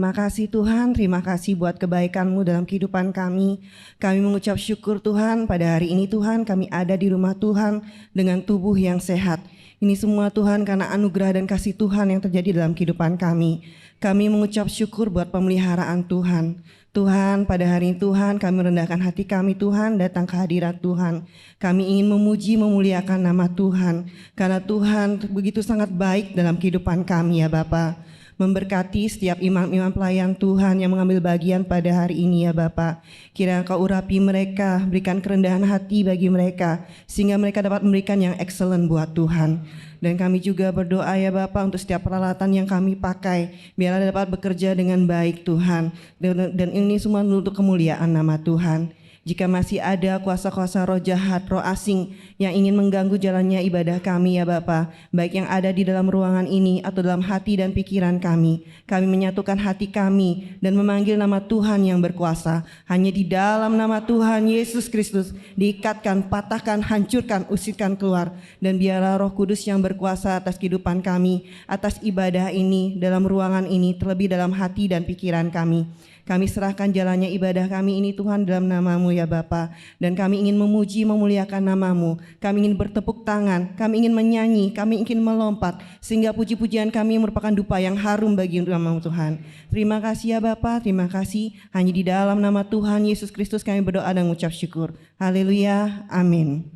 Terima kasih Tuhan, terima kasih buat kebaikan-Mu dalam kehidupan kami. Kami mengucap syukur Tuhan, pada hari ini Tuhan kami ada di rumah Tuhan dengan tubuh yang sehat. Ini semua Tuhan karena anugerah dan kasih Tuhan yang terjadi dalam kehidupan kami. Kami mengucap syukur buat pemeliharaan Tuhan. Tuhan, pada hari ini Tuhan kami merendahkan hati kami Tuhan, datang ke hadirat Tuhan. Kami ingin memuji, memuliakan nama Tuhan. Karena Tuhan begitu sangat baik dalam kehidupan kami ya Bapa. Memberkati setiap imam-imam pelayan Tuhan yang mengambil bagian pada hari ini ya Bapa. Kiranya Kau urapi mereka, berikan kerendahan hati bagi mereka, sehingga mereka dapat memberikan yang excellent buat Tuhan. Dan kami juga berdoa ya Bapa untuk setiap peralatan yang kami pakai, biarlah dapat bekerja dengan baik Tuhan. Dan ini semua untuk kemuliaan nama Tuhan. Jika masih ada kuasa-kuasa roh jahat, roh asing yang ingin mengganggu jalannya ibadah kami ya Bapa, baik yang ada di dalam ruangan ini atau dalam hati dan pikiran kami menyatukan hati kami dan memanggil nama Tuhan yang berkuasa. Hanya di dalam nama Tuhan Yesus Kristus diikatkan, patahkan, hancurkan, usirkan keluar. Dan biarlah Roh Kudus yang berkuasa atas kehidupan kami, atas ibadah ini, dalam ruangan ini, terlebih dalam hati dan pikiran kami. Kami serahkan jalannya ibadah kami ini Tuhan dalam nama-Mu ya Bapa. Dan kami ingin memuji, memuliakan nama-Mu. Kami ingin bertepuk tangan, kami ingin menyanyi, kami ingin melompat. Sehingga puji-pujian kami merupakan dupa yang harum bagi nama-Mu Tuhan. Terima kasih ya Bapa, terima kasih. Hanya di dalam nama Tuhan Yesus Kristus kami berdoa dan mengucap syukur. Haleluya, amin.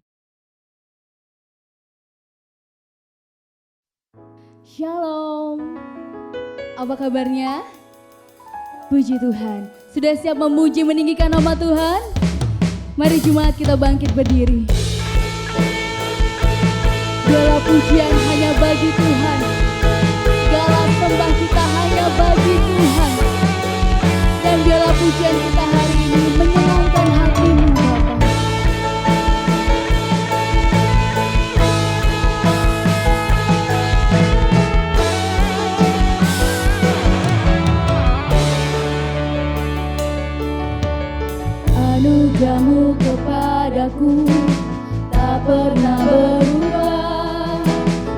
Shalom. Apa kabarnya? Puji Tuhan. Sudah siap memuji meninggikan nama Tuhan? Mari jemaat kita bangkit berdiri. Segala pujian hanya bagi Tuhan. Segala sembah kita hanya bagi Tuhan. Dan biarlah pujian kita hari ini menyenangkan hati-Mu Bapa. Anugerah-Mu kepadaku tak pernah berubah.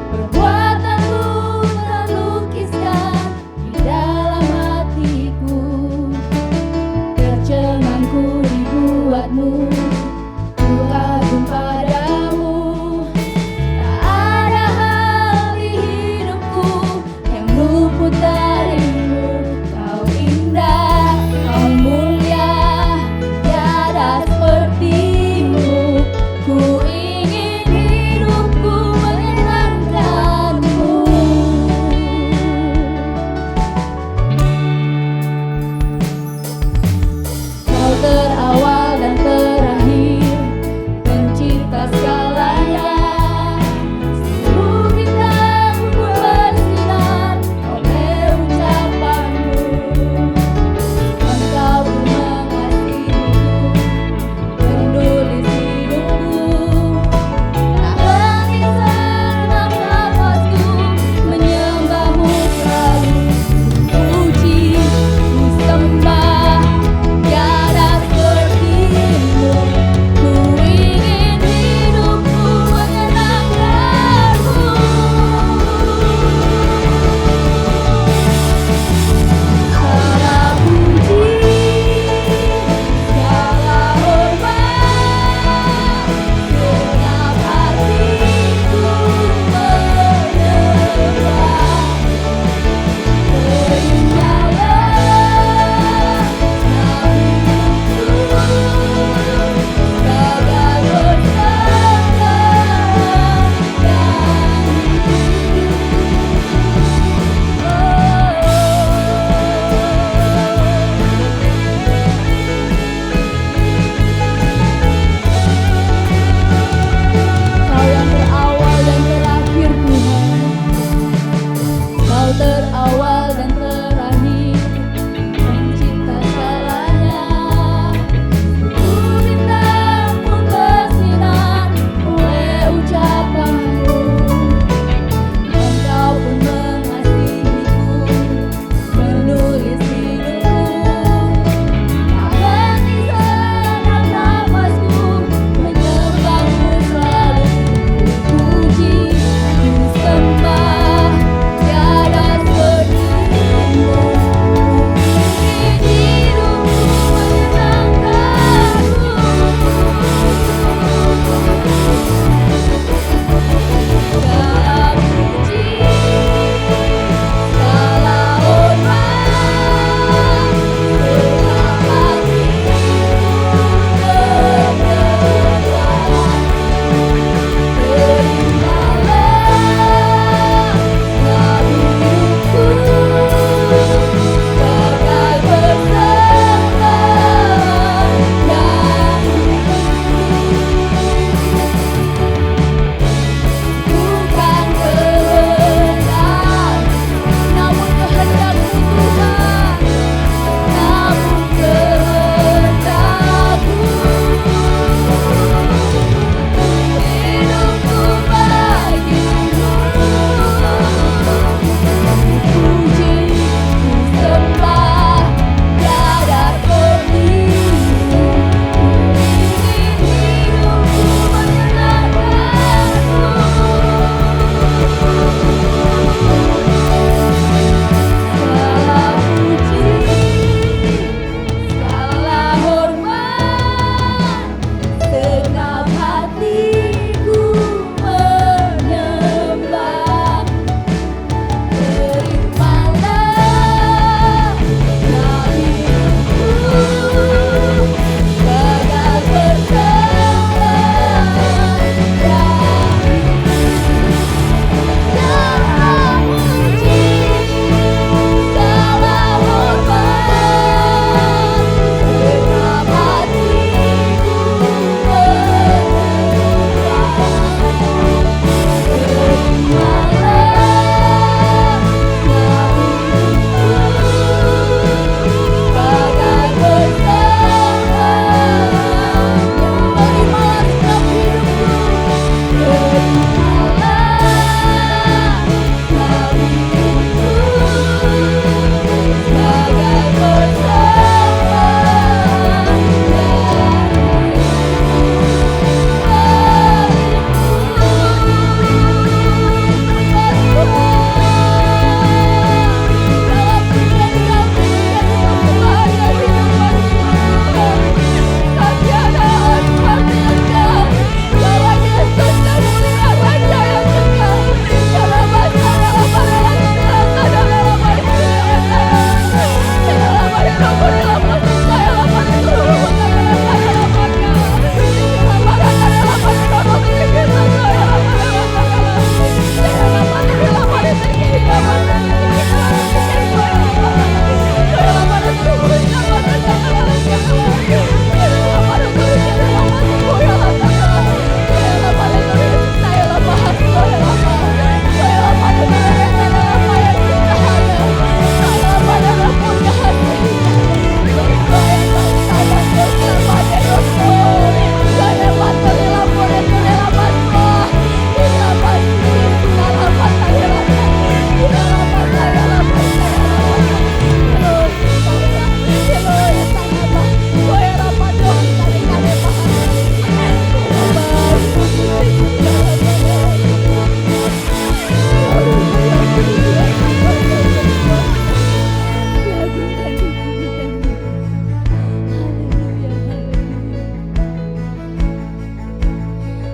Perbuatan-Mu terlukiskan di dalam hatiku. Tercengang-ku dibuat-Mu, ku kagum padamu. Tak ada hal di hidupku yang luput dari-Mu. Kau indah, Kau mulia, seperti-Mu, ku ingin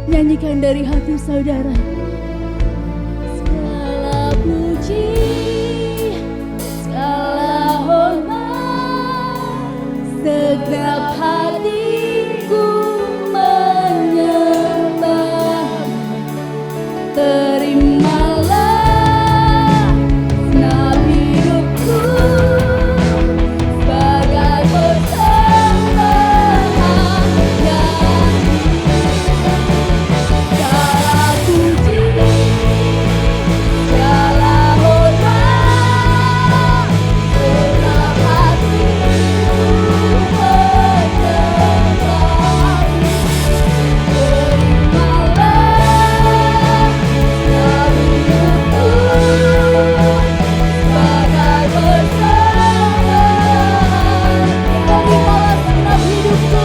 Nyanyikan dari hati saudara. Segala puji, segala hormat, segenap hatiku menyembah. Terimalah senap hidupku sebagai persembahan yang segala puji, segala hormat, segenap hatiku menyembah. Terimalah senap hidupku sebagai persembahan. Terimalah senap hidupku.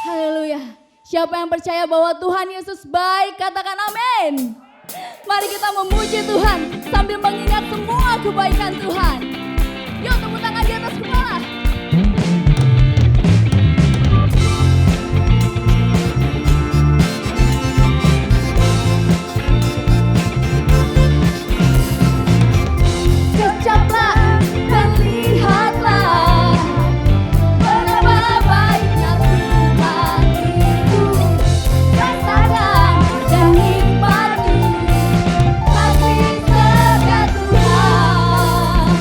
Haleluya. Siapa yang percaya bahwa Tuhan Yesus baik, katakan amin. Mari kita memuji Tuhan sambil mengingat semua kebaikan Tuhan. Yuk, tepuk tangan di atas kepala. Kecaplah dan lihatlah betapa baiknya Tuhan itu. Rasakan dan nikmati kasih setia Tuhan.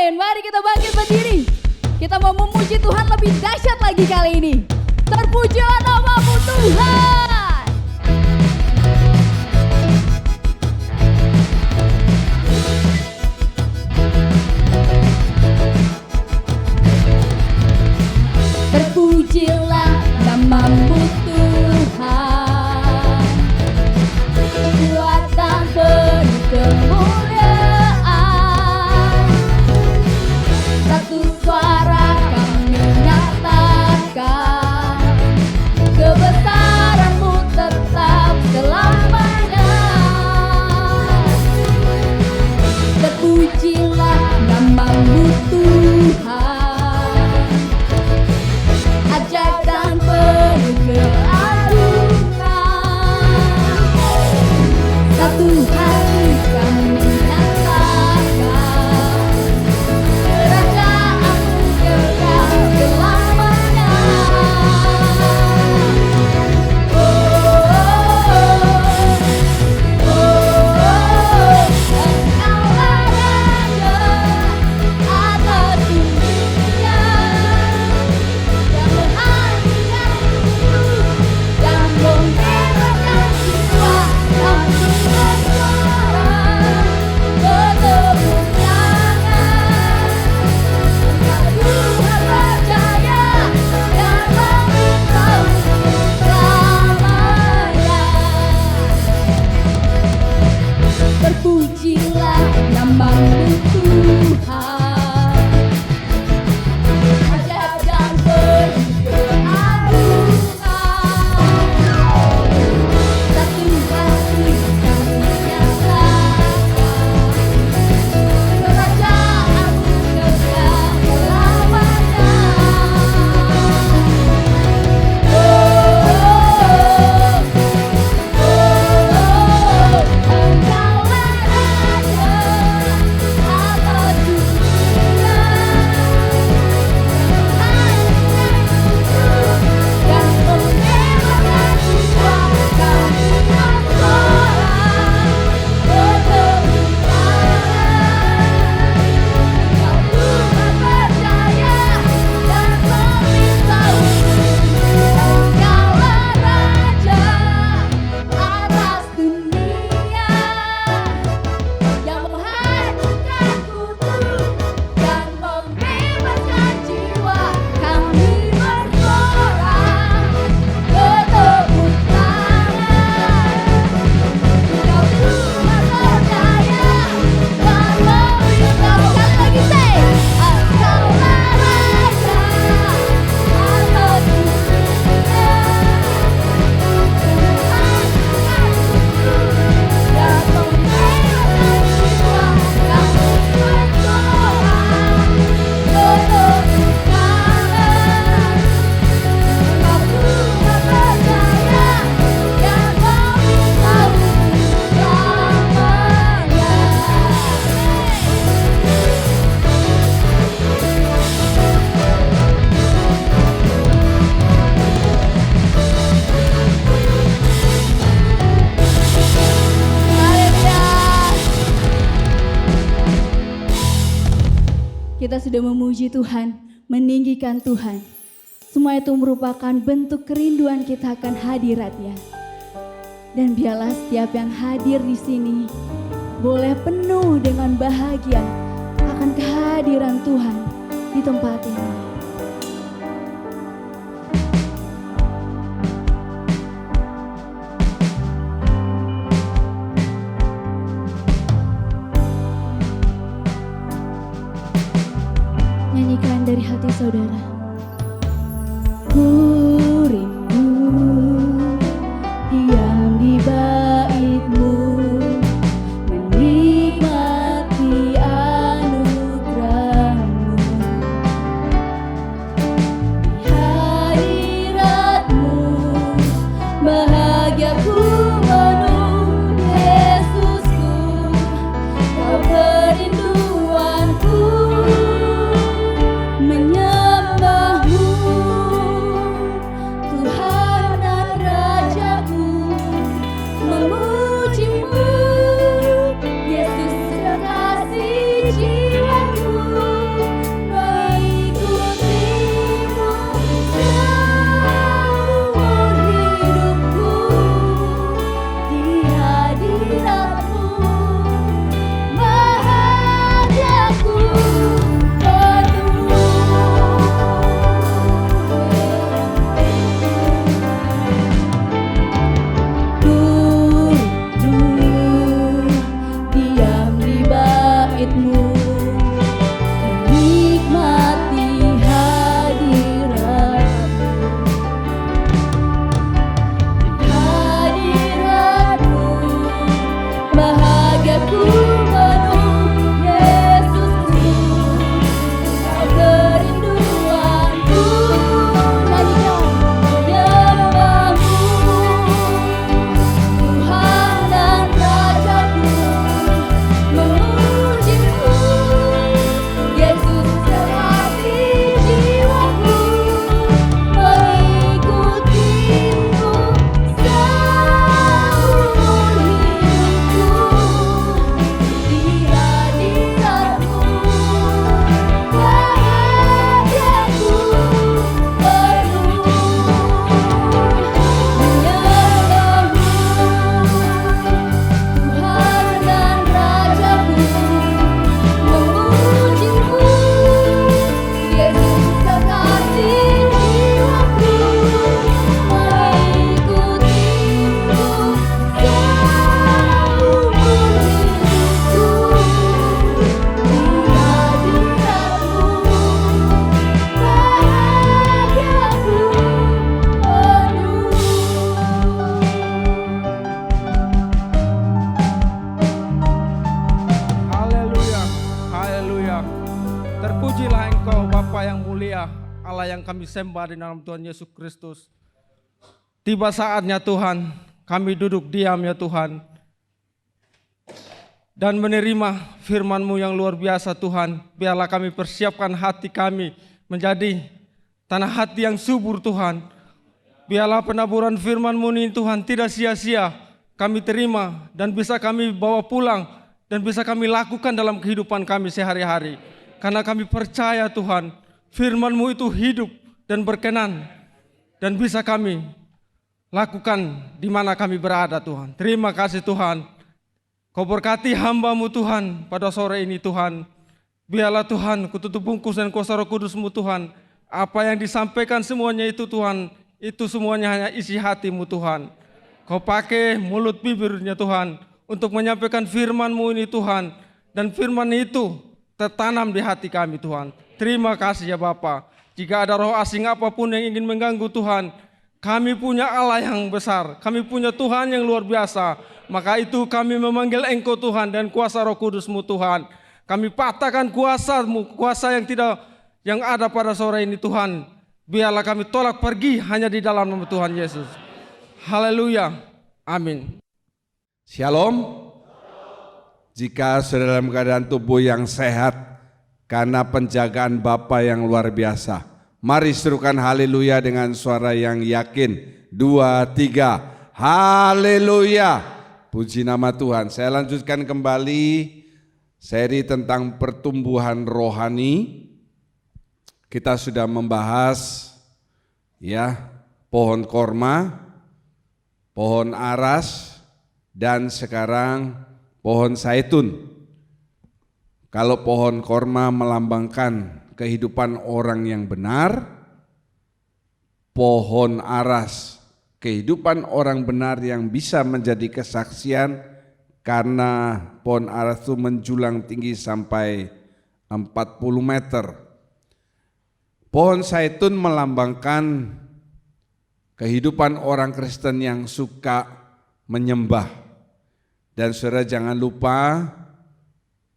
Amin. Mari kita bangkit berdiri. Kita mau memuji Tuhan lebih dahsyat lagi kali ini. Terpujilah nama-Mu Tuhan. Terpujilah nama-Mu Tuhan. Kuatan penuh kemuliaan. Satu suara kami nyatakan, kebesaran-Mu tetap selamanya. Terpujilah nama-Mu Tuhan. Ajaib dan penuh keagungan. Satu hati kami nyatakan, kerajaan-Mu kekal selamanya. Oh, oh, oh, oh, Engkaulah Raja atas dunia, yang menghadirkan hidup dan membebaskan jiwa dan bersuara bertepuk tangan. Engkau Tuhan percaya dan beritahu selamanya. Terpujilah nama-Mu Tuhan. Ajaib dan penuh keagungan. Satu hati kami nyatakan, kerajaan-Mu kekal selamanya. Oh, Engkaulah Raja atas dunia, yang membebaskan jiwa dan bersuara bertepuk tangan. Engkau Tuhan percaya dan memberitahu, Engkaulah Raja atas dunia, yang menghancurkan kutuk dan membebaskan jiwa. Kami bersorak bertepuk tangan. Engkau Tuhan percaya dan memberitahu. Sekali lagi say, Engkaulah Raja atas dunia, menghancurkan kutuk dan membebaskan jiwa. Kami bersorak bertepuk tangan. Engkau Tuhan percaya dan memberitahu selamanya. Haleluya. Kita sudah memuji Tuhan, meninggikan Tuhan. Semua itu merupakan bentuk kerinduan kita akan hadirat-Nya. Dan biarlah setiap yang hadir di sini boleh penuh dengan bahagia akan kehadiran Tuhan di tempat ini. Nyanyikan dari hati saudara. Ku rindu diam di bait-Mu, menikmati anugerah-Mu. Di hadirat-Mu bahagiaku penuh. Yesusku, Kau kerinduanku, menyembah-Mu. kami sembah di dalam Tuhan Yesus Kristus. Tiba saatnya Tuhan, kami duduk diam ya Tuhan, dan menerima firman-Mu yang luar biasa Tuhan. Biarlah kami persiapkan hati kami menjadi tanah hati yang subur Tuhan. Biarlah penaburan firman-Mu ini Tuhan tidak sia-sia kami terima dan bisa kami bawa pulang dan bisa kami lakukan dalam kehidupan kami sehari-hari. Karena kami percaya Tuhan, firman-Mu itu hidup dan berkenan dan bisa kami lakukan di mana kami berada Tuhan. Terima kasih Tuhan. Kau berkati hamba-Mu Tuhan pada sore ini Tuhan. Biarlah Tuhan kututup bungkus dan kuasa Roh Kudus-Mu Tuhan. Apa yang disampaikan semuanya itu Tuhan, itu semuanya hanya isi hati-Mu Tuhan. Kau pakai mulut bibirnya Tuhan untuk menyampaikan firman-Mu ini Tuhan. Dan firman itu tertanam di hati kami Tuhan. Terima kasih ya Bapa. Jika ada roh asing apapun yang ingin mengganggu Tuhan, kami punya Allah yang besar, kami punya Tuhan yang luar biasa. Maka itu kami memanggil Engkau Tuhan dan kuasa Roh Kudus-Mu Tuhan. Kami patahkan kuasa-Mu, kuasa yang ada pada sore ini Tuhan. Biarlah kami tolak pergi hanya di dalam nama Tuhan Yesus. Haleluya. Amin. Shalom. Jika saudara dalam keadaan tubuh yang sehat karena penjagaan Bapa yang luar biasa, mari serukan haleluya dengan suara yang yakin. 2, 3, haleluya. Puji nama Tuhan. Saya lanjutkan kembali seri tentang pertumbuhan rohani. Kita sudah membahas ya pohon korma, pohon aras, dan sekarang pohon zaitun. Kalau pohon korma melambangkan kehidupan orang yang benar, pohon aras kehidupan orang benar yang bisa menjadi kesaksian, karena pohon aras itu menjulang tinggi sampai 40 meter. Pohon zaitun melambangkan kehidupan orang Kristen yang suka menyembah. Dan saudara jangan lupa,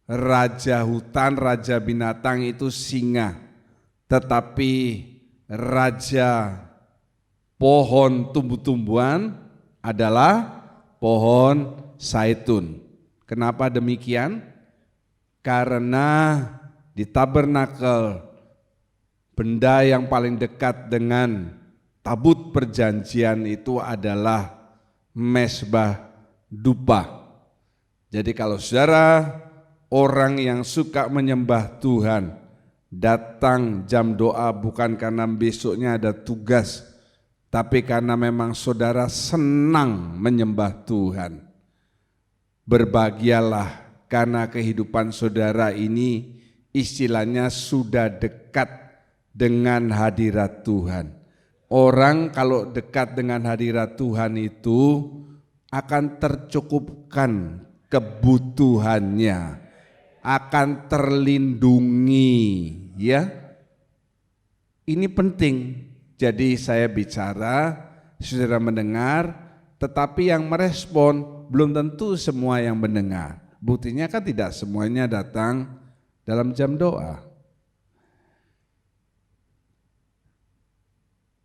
raja hutan, raja binatang itu singa, tetapi raja pohon tumbuh-tumbuhan adalah pohon zaitun. Kenapa demikian? Karena di tabernakel, benda yang paling dekat dengan tabut perjanjian itu adalah mezbah dupa. Jadi kalau saudara orang yang suka menyembah Tuhan datang jam doa bukan karena besoknya ada tugas, tapi karena memang saudara senang menyembah Tuhan, berbahagialah karena kehidupan saudara ini istilahnya sudah dekat dengan hadirat Tuhan. Orang kalau dekat dengan hadirat Tuhan itu akan tercukupkan kebutuhannya, akan terlindungi, ya. Ini penting. Jadi saya bicara, saudara mendengar, tetapi yang merespon belum tentu semua yang mendengar. Buktinya kan tidak semuanya datang dalam jam doa.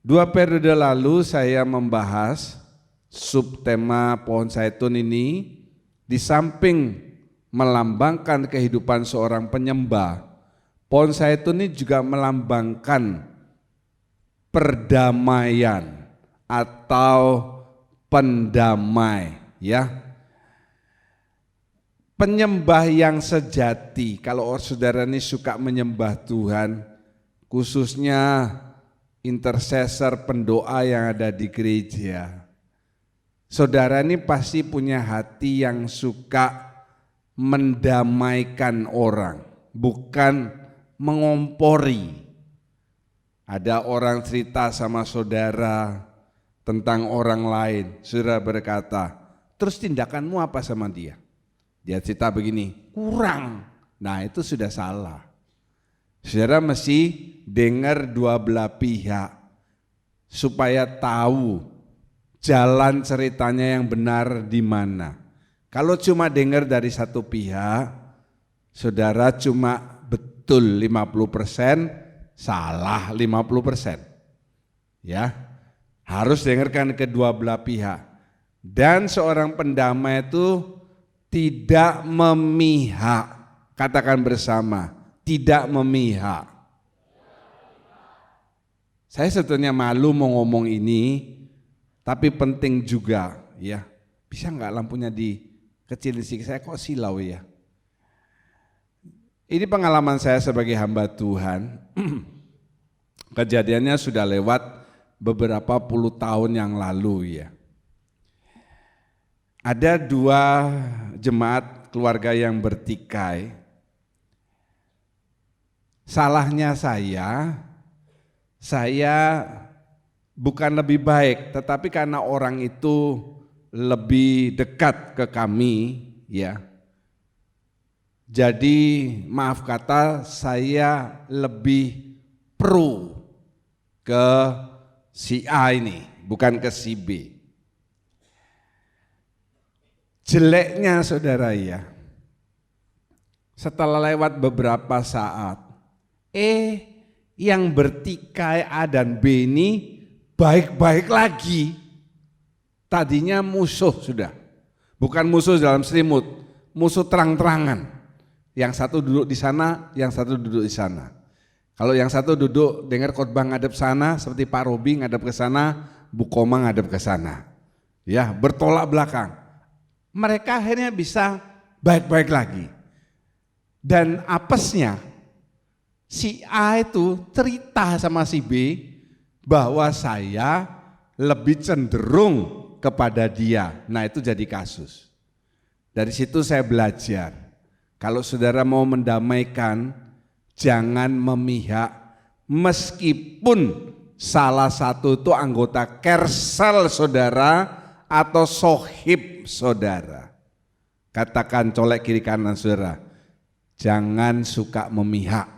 2 periode lalu saya membahas subtema pohon zaitun ini. Di samping melambangkan kehidupan seorang penyembah, pohon zaitun ini juga melambangkan perdamaian atau pendamai, ya. Penyembah yang sejati, kalau saudara ini suka menyembah Tuhan, khususnya intercessor pendoa yang ada di gereja, saudara ini pasti punya hati yang suka mendamaikan orang, bukan mengompori. Ada orang cerita sama saudara tentang orang lain, saudara berkata, terus tindakanmu apa sama dia? Dia cerita begini, kurang. Nah itu sudah salah. Saudara mesti dengar dua belah pihak supaya tahu jalan ceritanya yang benar di mana. Kalau cuma dengar dari satu pihak, saudara cuma betul 50%, salah 50%. Ya, harus dengarkan kedua belah pihak. Dan seorang pendamai itu tidak memihak. Katakan bersama, tidak memihak. Saya sebetulnya malu mau ngomong ini, tapi penting juga ya. Bisa nggak lampunya dikecilin sedikit? Saya kok silau ya. Ini pengalaman saya sebagai hamba Tuhan. Kejadiannya sudah lewat beberapa puluh tahun yang lalu ya. Ada 2 jemaat keluarga yang bertikai. Salahnya saya bukan lebih baik, tetapi karena orang itu lebih dekat ke kami ya. Jadi maaf kata, saya lebih pro ke si A ini, bukan ke si B. Jeleknya saudara ya, setelah lewat beberapa saat, yang bertikai A dan B ini baik-baik lagi. Tadinya musuh sudah, bukan musuh dalam selimut, musuh terang-terangan. Yang satu duduk di sana, yang satu duduk di sana. Kalau yang satu duduk dengar khotbah ngadep sana, seperti Pak Robi ngadep ke sana, Bu Koma ngadep ke sana. Ya, bertolak belakang. Mereka akhirnya bisa baik-baik lagi. Dan apesnya, si A itu cerita sama si B bahwa saya lebih cenderung kepada dia. Nah, itu jadi kasus. Dari situ saya belajar. Kalau saudara mau mendamaikan, jangan memihak meskipun salah satu itu anggota kersel saudara atau sohib saudara. Katakan colek kiri kanan saudara, jangan suka memihak.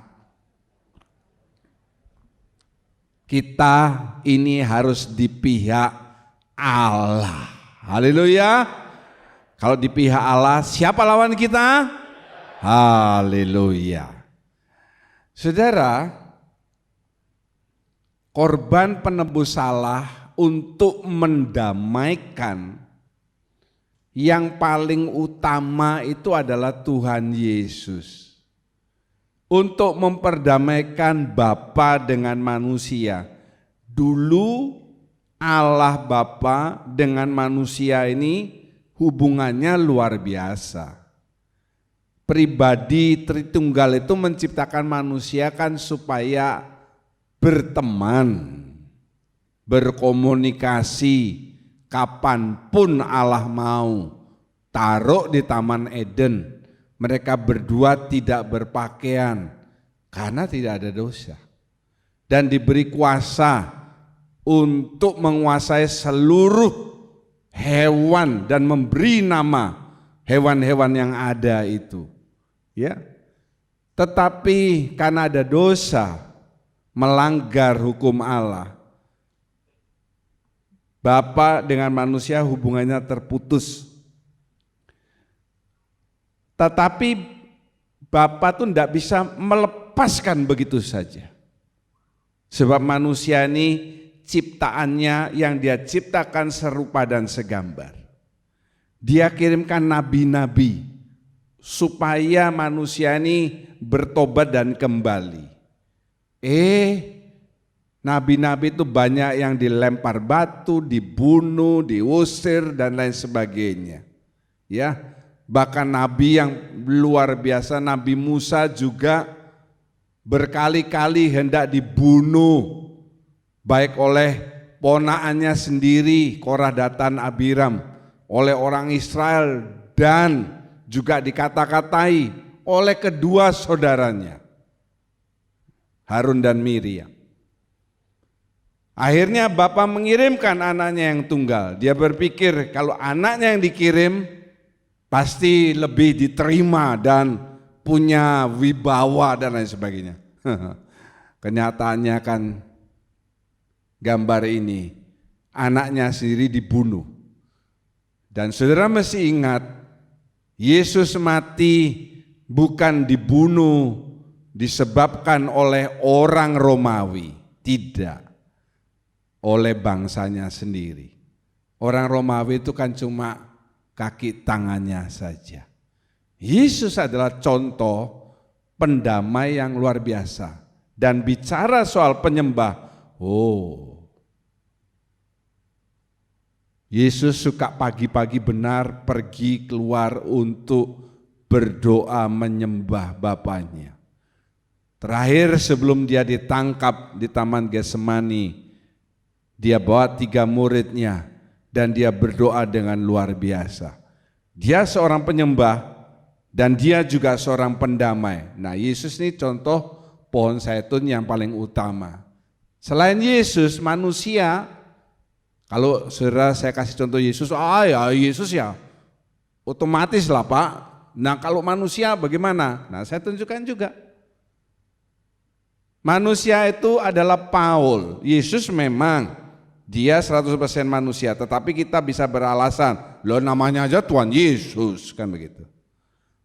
Kita ini harus di pihak Allah. Haleluya. Kalau di pihak Allah, siapa lawan kita? Haleluya. Saudara, korban penebus salah untuk mendamaikan, yang paling utama itu adalah Tuhan Yesus. Untuk memperdamaikan Bapa dengan manusia. Dulu Allah Bapa dengan manusia ini hubungannya luar biasa. Pribadi Tritunggal itu menciptakan manusia kan supaya berteman, berkomunikasi kapanpun Allah mau. Taruh di Taman Eden, mereka berdua tidak berpakaian karena tidak ada dosa. Dan diberi kuasa untuk menguasai seluruh hewan dan memberi nama hewan-hewan yang ada itu. Ya. Tetapi karena ada dosa, melanggar hukum Allah, Bapa dengan manusia hubungannya terputus. Tetapi Bapa tuh tidak bisa melepaskan begitu saja. Sebab manusia ini ciptaannya yang dia ciptakan serupa dan segambar. Dia kirimkan nabi-nabi supaya manusia ini bertobat dan kembali. Nabi-nabi itu banyak yang dilempar batu, dibunuh, diusir dan lain sebagainya. Ya, bahkan nabi yang luar biasa, Nabi Musa juga berkali-kali hendak dibunuh, baik oleh ponaannya sendiri Korah, Datan, Abiram, oleh orang Israel, dan juga dikata-katai oleh kedua saudaranya Harun dan Miriam. Akhirnya Bapa mengirimkan anaknya yang tunggal. Dia berpikir kalau anaknya yang dikirim pasti lebih diterima dan punya wibawa dan lain sebagainya. Kenyataannya kan gambar ini, anaknya sendiri dibunuh. Dan saudara mesti ingat, Yesus mati bukan dibunuh disebabkan oleh orang Romawi, tidak, oleh bangsanya sendiri. Orang Romawi itu kan cuma kaki tangannya saja. Yesus adalah contoh pendamai yang luar biasa. Dan bicara soal penyembah, Yesus suka pagi-pagi benar pergi keluar untuk berdoa menyembah Bapanya. Terakhir sebelum dia ditangkap di Taman Getsemani, dia bawa 3 muridnya dan dia berdoa dengan luar biasa. Dia seorang penyembah dan dia juga seorang pendamai. Nah, Yesus ini contoh pohon zaitun yang paling utama. Selain Yesus, manusia, kalau saudara saya kasih contoh Yesus, ya Yesus ya otomatis lah Pak. Nah kalau manusia bagaimana? Nah saya tunjukkan juga. Manusia itu adalah Paul. Yesus memang dia 100% manusia, tetapi kita bisa beralasan, loh namanya aja Tuhan Yesus, kan begitu.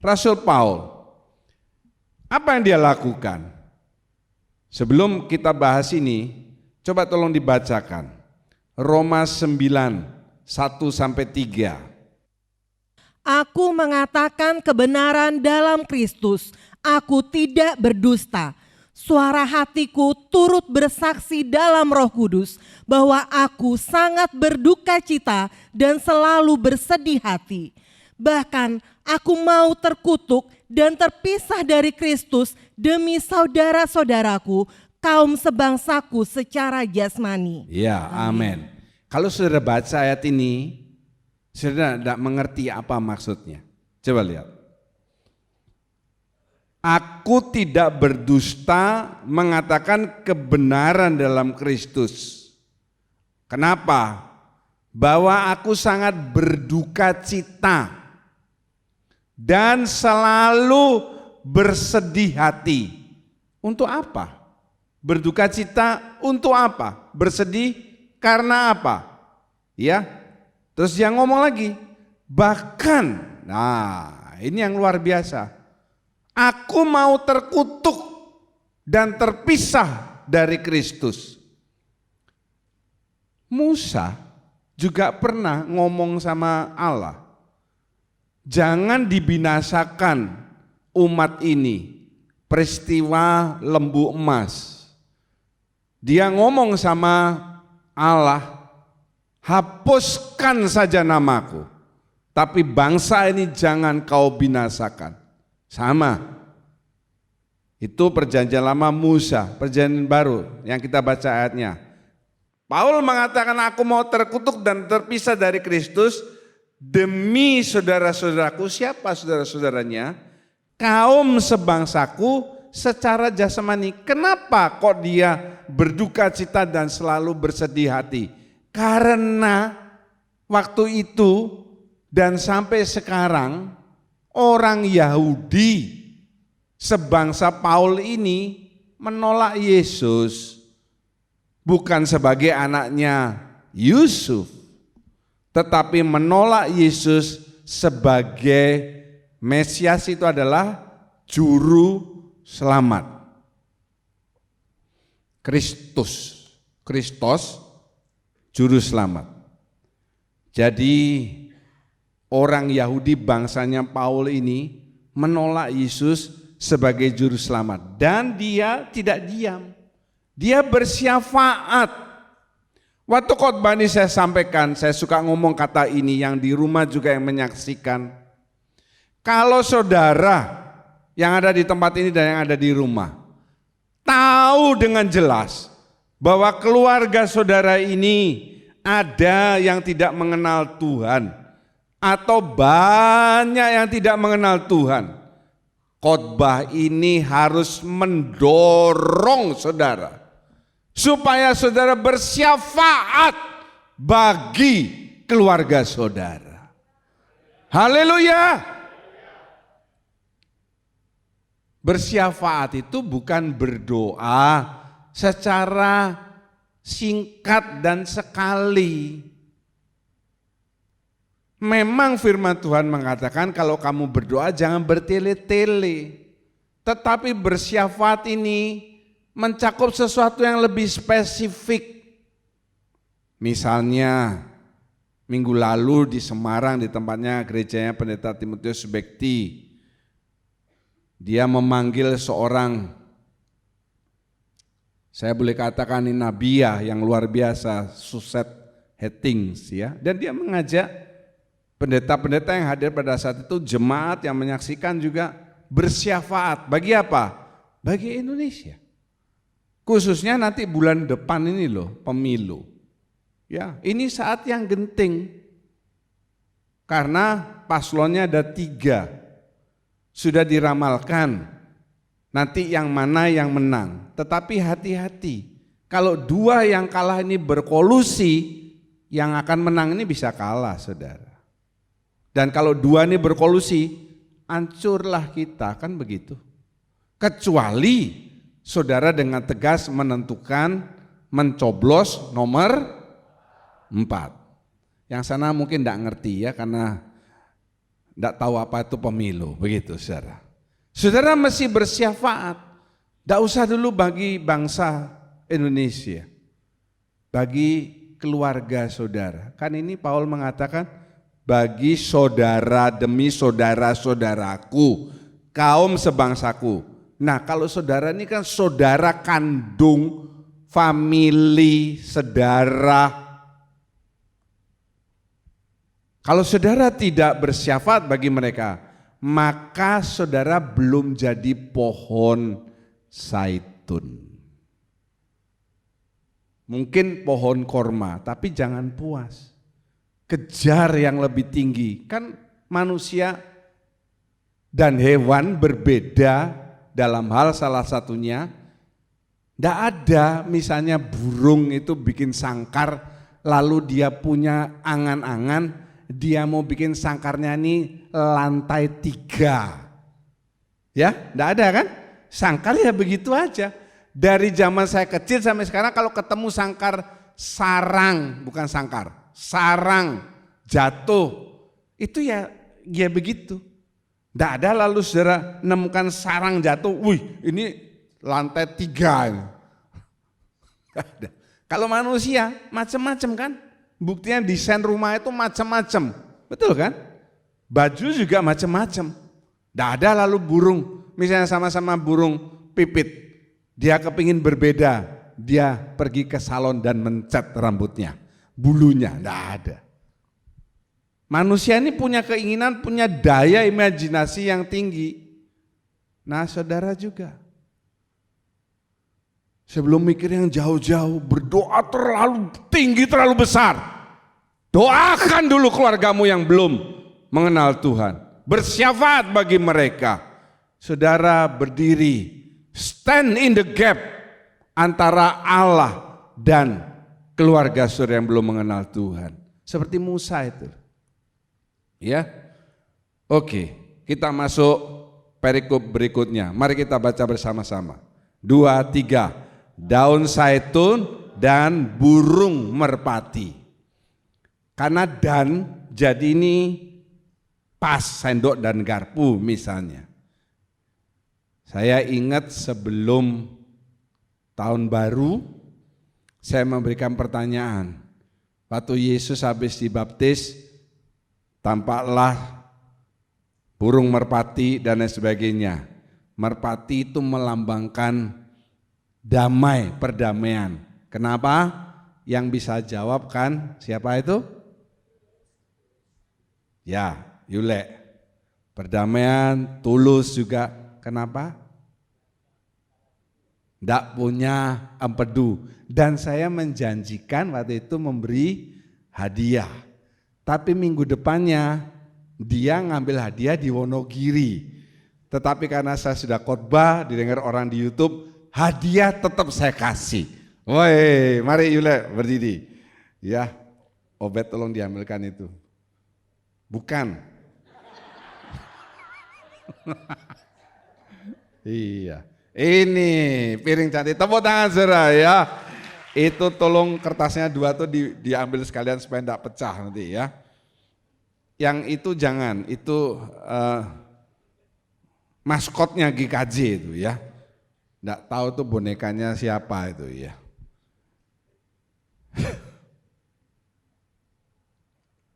Rasul Paul, apa yang dia lakukan? Sebelum kita bahas ini, coba tolong dibacakan. Roma 9, 1-3. Aku mengatakan kebenaran dalam Kristus, aku tidak berdusta. Suara hatiku turut bersaksi dalam Roh Kudus bahwa aku sangat berduka cita dan selalu bersedih hati. Bahkan aku mau terkutuk dan terpisah dari Kristus demi saudara-saudaraku, kaum sebangsaku secara jasmani. Ya, amin. Kalau saudara baca ayat ini, saudara tidak mengerti apa maksudnya. Coba lihat. Aku tidak berdusta mengatakan kebenaran dalam Kristus. Kenapa? Bahwa aku sangat berduka cita dan selalu bersedih hati. Untuk apa? Berduka cita untuk apa? Bersedih karena apa? Ya. Terus dia ngomong lagi, bahkan, nah ini yang luar biasa. Aku mau terkutuk dan terpisah dari Kristus. Musa juga pernah ngomong sama Allah, jangan dibinasakan umat ini, peristiwa lembu emas. Dia ngomong sama Allah, hapuskan saja namaku, tapi bangsa ini jangan kau binasakan. Sama, itu perjanjian lama Musa, perjanjian baru yang kita baca ayatnya. Paul mengatakan aku mau terkutuk dan terpisah dari Kristus demi saudara-saudaraku. Siapa saudara-saudaranya? Kaum sebangsaku secara jasmani. Kenapa kok dia berduka cita dan selalu bersedih hati? Karena waktu itu dan sampai sekarang orang Yahudi sebangsa Paul ini menolak Yesus bukan sebagai anaknya Yusuf, tetapi menolak Yesus sebagai Mesias, itu adalah juru selamat. Kristus, juru selamat. Jadi orang Yahudi bangsanya Paul ini menolak Yesus sebagai juru selamat. Dan dia tidak diam. Dia bersyafaat. Waktu khotbah ini saya sampaikan, saya suka ngomong kata ini yang di rumah juga yang menyaksikan. Kalau saudara yang ada di tempat ini dan yang ada di rumah tahu dengan jelas bahwa keluarga saudara ini ada yang tidak mengenal Tuhan, atau banyak yang tidak mengenal Tuhan, khotbah ini harus mendorong saudara supaya saudara bersyafaat bagi keluarga saudara. Haleluya. Bersyafaat itu bukan berdoa secara singkat dan sekali. Memang firman Tuhan mengatakan kalau kamu berdoa jangan bertele-tele. Tetapi bersyafaat ini mencakup sesuatu yang lebih spesifik. Misalnya minggu lalu di Semarang, di tempatnya gerejanya Pendeta Timotius Bekti, dia memanggil seorang, saya boleh katakan ini nabiah yang luar biasa, Suzette Hettings ya, dan dia mengajak pendeta-pendeta yang hadir pada saat itu, jemaat yang menyaksikan juga bersyafaat. Bagi apa? Bagi Indonesia. Khususnya nanti bulan depan ini loh, pemilu. Ya, ini saat yang genting. Karena paslonnya ada 3. Sudah diramalkan nanti yang mana yang menang. Tetapi hati-hati, kalau 2 yang kalah ini berkolusi, yang akan menang ini bisa kalah, saudara. Dan kalau 2 ini berkolusi, hancurlah kita, kan begitu. Kecuali saudara dengan tegas menentukan mencoblos nomor 4. Yang sana mungkin tidak ngerti ya, karena tidak tahu apa itu pemilu, begitu saudara. Saudara mesti bersyafaat, tidak usah dulu bagi bangsa Indonesia, bagi keluarga saudara. Kan ini Paul mengatakan, bagi saudara demi saudara-saudaraku, kaum sebangsaku. Nah kalau saudara ini kan saudara kandung, famili, saudara. Kalau saudara tidak bersyafaat bagi mereka, maka saudara belum jadi pohon zaitun. Mungkin pohon korma, tapi jangan puas. Kejar yang lebih tinggi. Kan manusia dan hewan berbeda dalam hal salah satunya. Tidak ada misalnya burung itu bikin sangkar, lalu dia punya angan-angan, dia mau bikin sangkarnya ini lantai 3. Ya, tidak ada kan? Sangkar ya begitu aja. Dari zaman saya kecil sampai sekarang kalau ketemu sangkar sarang, bukan sangkar, sarang jatuh, itu ya begitu. Tidak ada lalu saudara nemukan sarang jatuh, wih ini lantai 3. Tidak ada. Kalau manusia macam-macam kan, buktinya desain rumah itu macam-macam, betul kan? Baju juga macam-macam. Tidak ada lalu burung, misalnya sama-sama burung pipit, dia kepingin berbeda, dia pergi ke salon dan mencat rambutnya, bulunya, tidak ada. Manusia ini punya keinginan, punya daya imajinasi yang tinggi. Nah saudara juga, sebelum mikir yang jauh-jauh, berdoa terlalu tinggi, terlalu besar. Doakan dulu keluargamu yang belum mengenal Tuhan. Bersyafaat bagi mereka. Saudara berdiri, stand in the gap antara Allah dan keluarga saudara yang belum mengenal Tuhan. Seperti Musa itu. Ya, oke, kita masuk perikop berikutnya. Mari kita baca bersama-sama. 2, 3. Daun zaitun dan burung merpati. Karena dan jadi ini pas sendok dan garpu misalnya. Saya ingat sebelum tahun baru saya memberikan pertanyaan. Waktu Yesus habis dibaptis, tampaklah burung merpati dan lain sebagainya. Merpati itu melambangkan damai, perdamaian. Kenapa? Yang bisa jawab kan siapa itu? Ya, Yule. Perdamaian, tulus juga. Kenapa? Tidak punya empedu. Dan saya menjanjikan waktu itu memberi hadiah. Tapi minggu depannya dia ngambil hadiah di Wonogiri. Tetapi karena saya sudah khotbah, didengar orang di YouTube, hadiah tetap saya kasih. Woi, mari Yule berdiri. Ya, Obed tolong diambilkan itu. Bukan. Iya. Ini piring cantik. Tepuk tangan saudara ya. Itu tolong kertasnya 2 tuh diambil sekalian supaya enggak pecah nanti ya. Yang itu jangan, itu maskotnya GKJ itu ya. Nggak tahu tuh bonekanya siapa itu ya.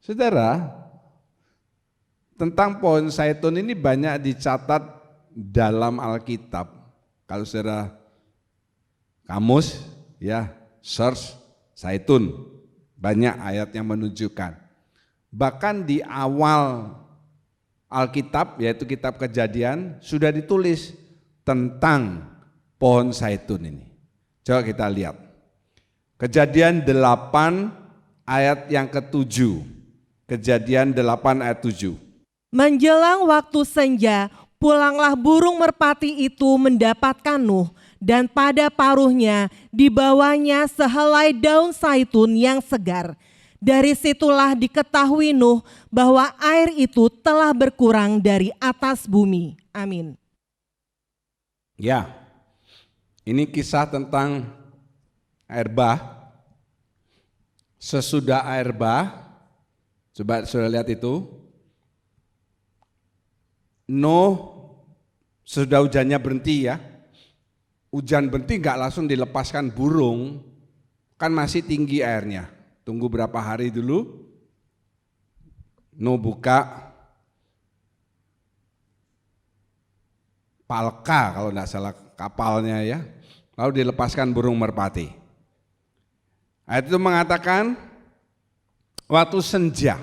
Saudara, tentang pohon zaitun ini banyak dicatat dalam Alkitab. Kalau saudara kamus ya search zaitun, banyak ayat yang menunjukkan. Bahkan di awal Alkitab yaitu kitab Kejadian sudah ditulis tentang pohon zaitun ini. Coba kita lihat. Kejadian 8 ayat yang ke-7. Kejadian 8 ayat 7. Menjelang waktu senja, pulanglah burung merpati itu mendapatkan Nuh, dan pada paruhnya dibawanya sehelai daun zaitun yang segar. Dari situlah diketahui Nuh bahwa air itu telah berkurang dari atas bumi. Amin. Ya, ini kisah tentang air bah. Sesudah air bah, coba sudah lihat itu, Nuh sudah hujannya berhenti ya. Hujan berhenti nggak langsung dilepaskan burung, kan masih tinggi airnya. Tunggu berapa hari dulu, Nuh buka palka kalau nggak salah kapalnya ya, lalu dilepaskan burung merpati. Ayat itu mengatakan waktu senja,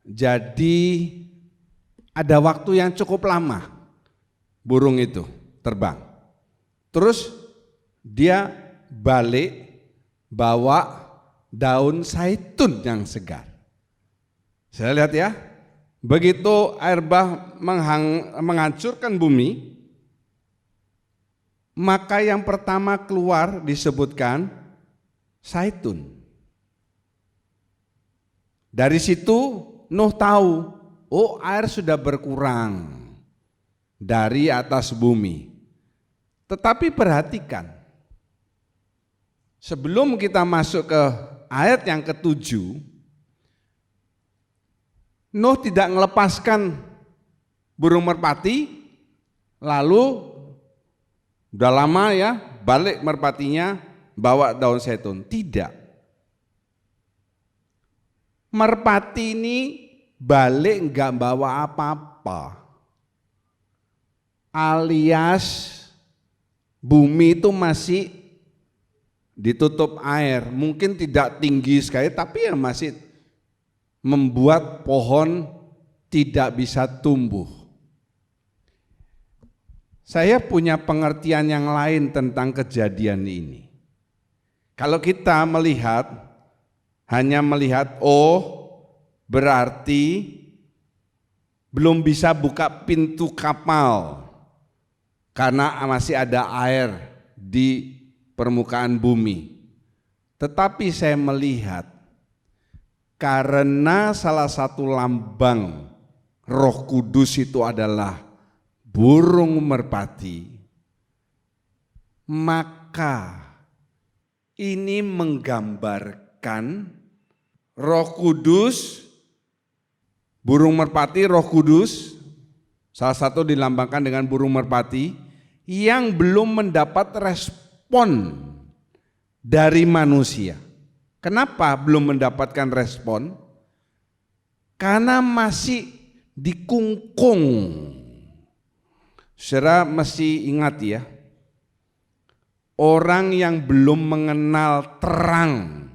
jadi ada waktu yang cukup lama burung itu terbang. Terus dia balik bawa daun zaitun yang segar. Saya lihat ya, begitu air bah menghancurkan bumi, maka yang pertama keluar disebutkan zaitun. Dari situ Nuh tahu, oh air sudah berkurang dari atas bumi. Tetapi perhatikan, sebelum kita masuk ke ayat yang ke-7, Nuh tidak melepaskan burung merpati, lalu udah lama ya balik merpatinya bawa daun zaitun. Tidak. Merpati ini balik enggak bawa apa-apa. Alias bumi itu masih ditutup air, mungkin tidak tinggi sekali tapi ya masih membuat pohon tidak bisa tumbuh. Saya punya pengertian yang lain tentang kejadian ini. Kalau kita melihat, hanya melihat, oh berarti belum bisa buka pintu kapal karena masih ada air di permukaan bumi. Tetapi saya melihat, karena salah satu lambang Roh Kudus itu adalah burung merpati, maka ini menggambarkan Roh Kudus, burung merpati, Roh Kudus, salah satu dilambangkan dengan burung merpati yang belum mendapat respon dari manusia. Kenapa belum mendapatkan respon? Karena masih dikungkung. Saudara mesti ingat ya, orang yang belum mengenal terang,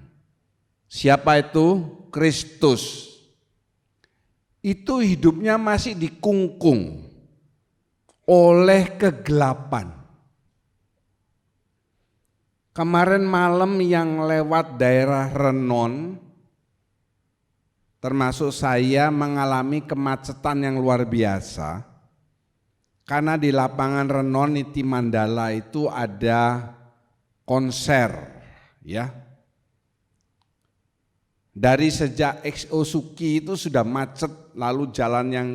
siapa itu? Kristus. Itu hidupnya masih dikungkung oleh kegelapan. Kemarin malam yang lewat daerah Renon, termasuk saya mengalami kemacetan yang luar biasa. Karena di lapangan Renon Niti Mandala itu ada konser ya. Dari sejak XO Suki itu sudah macet, lalu jalan yang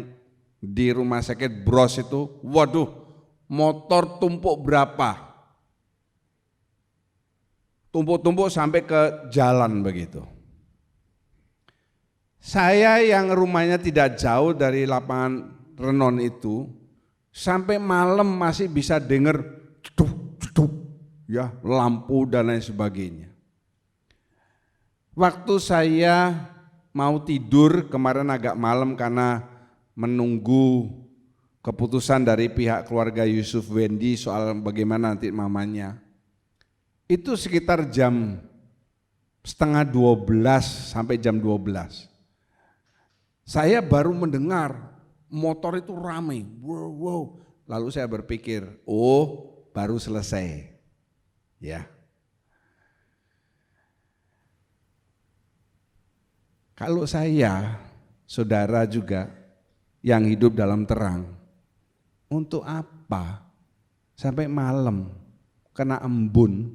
di rumah sakit Bros itu, waduh, motor tumpuk berapa? Tumpuk-tumpuk sampai ke jalan begitu. Saya yang rumahnya tidak jauh dari lapangan Renon itu, Sampai malam masih bisa dengar jeduk, ya, lampu dan lain sebagainya. Waktu saya mau tidur kemarin agak malam karena menunggu keputusan dari pihak keluarga Yusuf Wendy soal bagaimana nanti mamanya. Itu sekitar jam 11:30 sampai jam 12. Saya baru mendengar motor itu ramai, wow. Lalu saya berpikir, oh baru selesai, ya. Kalau saya, saudara juga yang hidup dalam terang, untuk apa sampai malam kena embun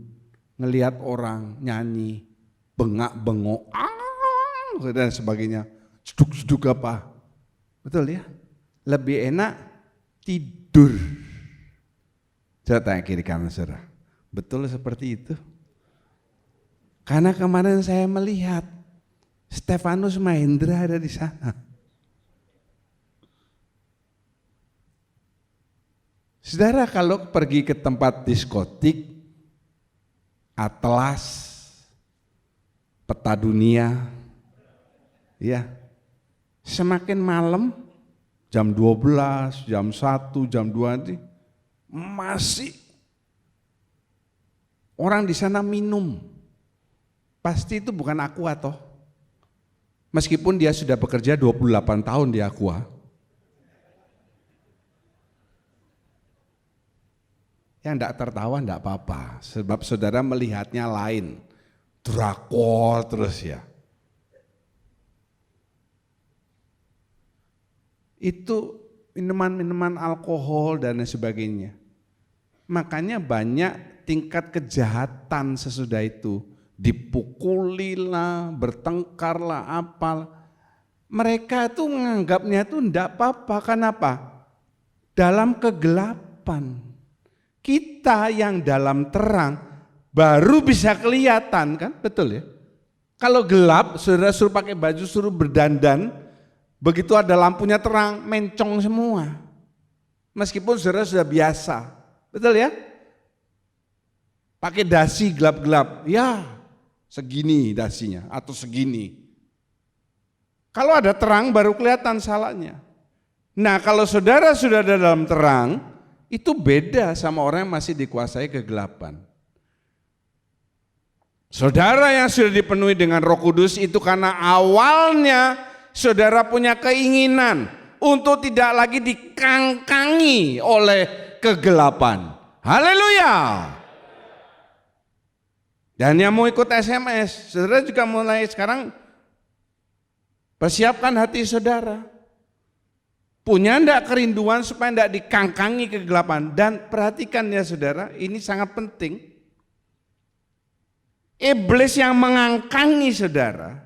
ngelihat orang nyanyi bengak-bengok dan sebagainya, jeduk-jeduk apa, betul ya? Lebih enak tidur. Coba tanya kiri kanan saudara, betul seperti itu? Karena kemarin saya melihat Stefanus Mahendra ada di sana. Saudara kalau pergi ke tempat diskotik, Atlas, Peta Dunia, ya, semakin malam, jam 12, jam 1, jam 2 nanti, masih orang di sana minum. Pasti itu bukan Aqua toh. Meskipun dia sudah bekerja 28 tahun di Aqua. Yang enggak tertawa enggak apa-apa, sebab saudara melihatnya lain. Drakor terus ya. Itu minuman-minuman alkohol dan sebagainya. Makanya banyak tingkat kejahatan sesudah itu. Dipukulilah, bertengkarlah, apal. Mereka itu menganggapnya itu enggak apa-apa. Kenapa? Dalam kegelapan. Kita yang dalam terang baru bisa kelihatan kan, betul ya? Kalau gelap, saudara suruh pakai baju, suruh berdandan, begitu ada lampunya terang, mencong semua. Meskipun saudara sudah biasa, betul ya? Pakai dasi gelap-gelap, ya segini dasinya atau segini. Kalau ada terang baru kelihatan salahnya. Nah kalau saudara sudah ada dalam terang, itu beda sama orang yang masih dikuasai kegelapan. Saudara yang sudah dipenuhi dengan Roh Kudus itu karena awalnya saudara punya keinginan untuk tidak lagi dikangkangi oleh kegelapan. Haleluya. Dan yang mau ikut SMS, saudara juga mulai sekarang persiapkan hati saudara. Punya enggak kerinduan supaya enggak dikangkangi kegelapan. Dan perhatikan ya saudara, ini sangat penting. Iblis yang mengangkangi saudara.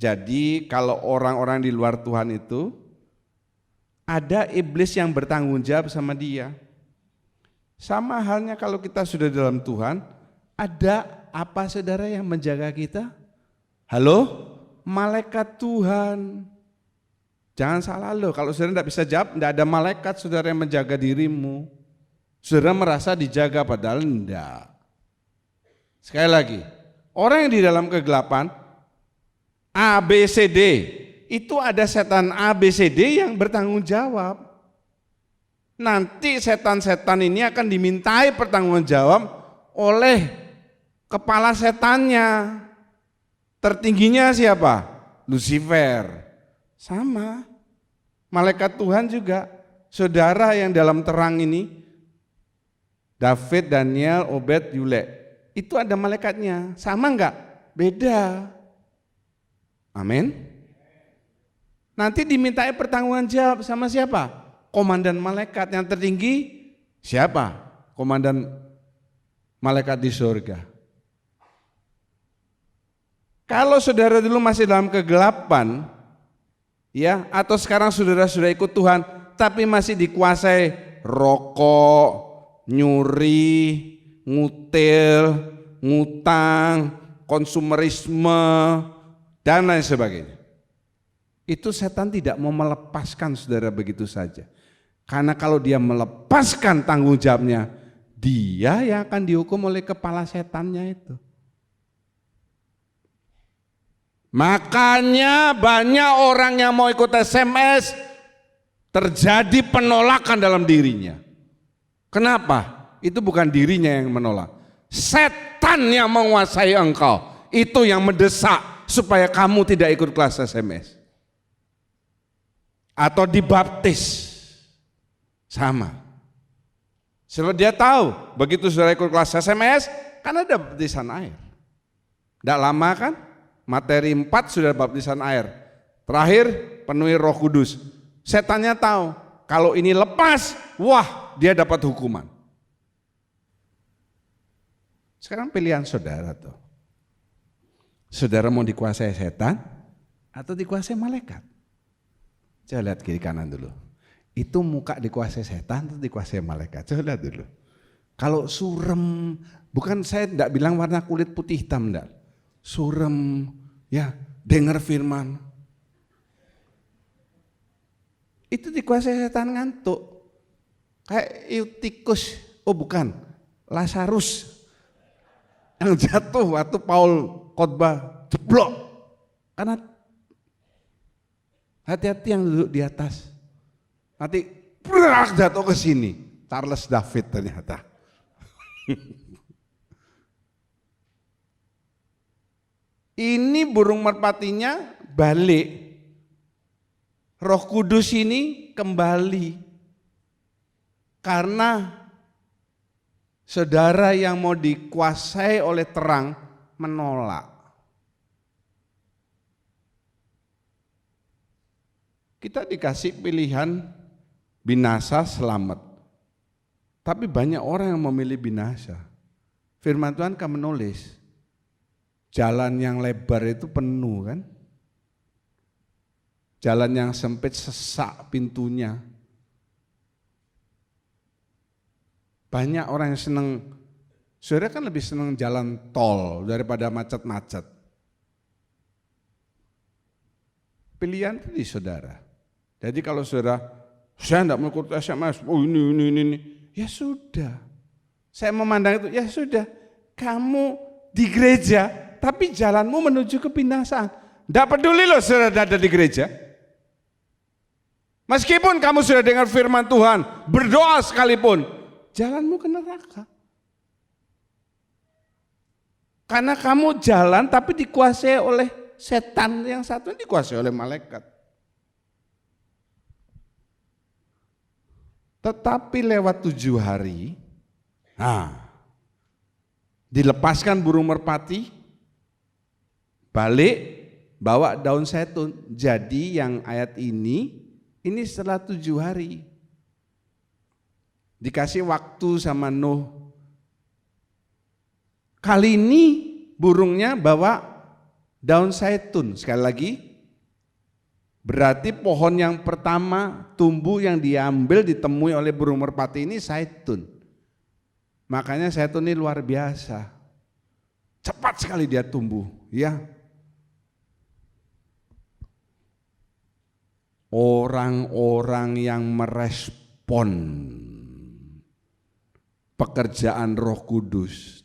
Jadi kalau orang-orang di luar Tuhan itu, ada iblis yang bertanggung jawab sama dia. Sama halnya kalau kita sudah dalam Tuhan, ada apa saudara yang menjaga kita? Halo? Malaikat Tuhan. Jangan salah loh, kalau saudara tidak bisa jawab, tidak ada malaikat saudara yang menjaga dirimu. Saudara merasa dijaga padahal tidak. Sekali lagi, orang yang di dalam kegelapan, A, B, C, D, itu ada setan A, B, C, D yang bertanggung jawab. Nanti setan-setan ini akan dimintai pertanggung jawab oleh kepala setannya. Tertingginya siapa? Lucifer. Sama, malaikat Tuhan juga, saudara yang dalam terang ini, David, Daniel, Obed, Yule, itu ada malaikatnya, sama enggak? Beda. Amin. Nanti dimintai pertanggungan jawab sama siapa? Komandan malaikat yang tertinggi, siapa? Komandan malaikat di surga. Kalau saudara dulu masih dalam kegelapan, ya, atau sekarang saudara sudah ikut Tuhan tapi masih dikuasai rokok, nyuri, ngutil, ngutang, konsumerisme dan lain sebagainya. Itu setan tidak mau melepaskan saudara begitu saja. Karena kalau dia melepaskan tanggung jawabnya, dia yang akan dihukum oleh kepala setannya itu. Makanya banyak orang yang mau ikut SMS terjadi penolakan dalam dirinya. Kenapa? Itu bukan dirinya yang menolak. Setan yang menguasai engkau. Itu yang mendesak supaya kamu tidak ikut kelas SMS. Atau dibaptis. Sama. Sebab dia tahu, begitu saudara ikut kelas SMS, kan ada baptisan air. Tidak lama kan? Materi 4 sudah baptisan air. Terakhir penuhi Roh Kudus. Setannya tahu, kalau ini lepas, wah dia dapat hukuman. Sekarang pilihan saudara tuh. Saudara mau dikuasai setan atau dikuasai malaikat? Coba lihat kiri kanan dulu. Itu muka dikuasai setan atau dikuasai malaikat? Coba lihat dulu. Kalau surem, bukan saya tidak bilang warna kulit putih hitam, enggak. Surem, ya dengar firman. Itu dikuasai setan ngantuk. Kayak Eutikus, oh bukan, Lazarus. Yang jatuh waktu Paul khotbah, jeblok. Karena hati-hati yang duduk di atas. Nanti berak jatuh ke sini. Charles David ternyata. Ini burung merpatinya balik. Roh Kudus ini kembali. Karena saudara yang mau dikuasai oleh terang menolak. Kita dikasih pilihan binasa, selamat. Tapi banyak orang yang memilih binasa. Firman Tuhan kan menulis, jalan yang lebar itu penuh kan? Jalan yang sempit sesak pintunya. Banyak orang yang senang, saudara kan lebih senang jalan tol daripada macet-macet. Pilihan itu di saudara. Jadi kalau saudara, saya tidak mau ikut SMS, oh ini. Ya sudah, saya memandang itu, ya sudah, kamu di gereja, tapi jalanmu menuju kebinasaan. Tidak peduli loh saudara ada di gereja. Meskipun kamu sudah dengar firman Tuhan, berdoa sekalipun, jalanmu ke neraka. Karena kamu jalan tapi dikuasai oleh setan, yang satu dikuasai oleh malaikat. Tetapi lewat 7 hari, dilepaskan burung merpati, balik, bawa daun zaitun. Jadi yang ayat ini setelah 7 hari. Dikasih waktu sama Nuh. Kali ini burungnya bawa daun zaitun. Sekali lagi, berarti pohon yang pertama tumbuh yang diambil ditemui oleh burung merpati ini zaitun. Makanya zaitun ini luar biasa. Cepat sekali dia tumbuh, ya. Orang-orang yang merespon pekerjaan Roh Kudus.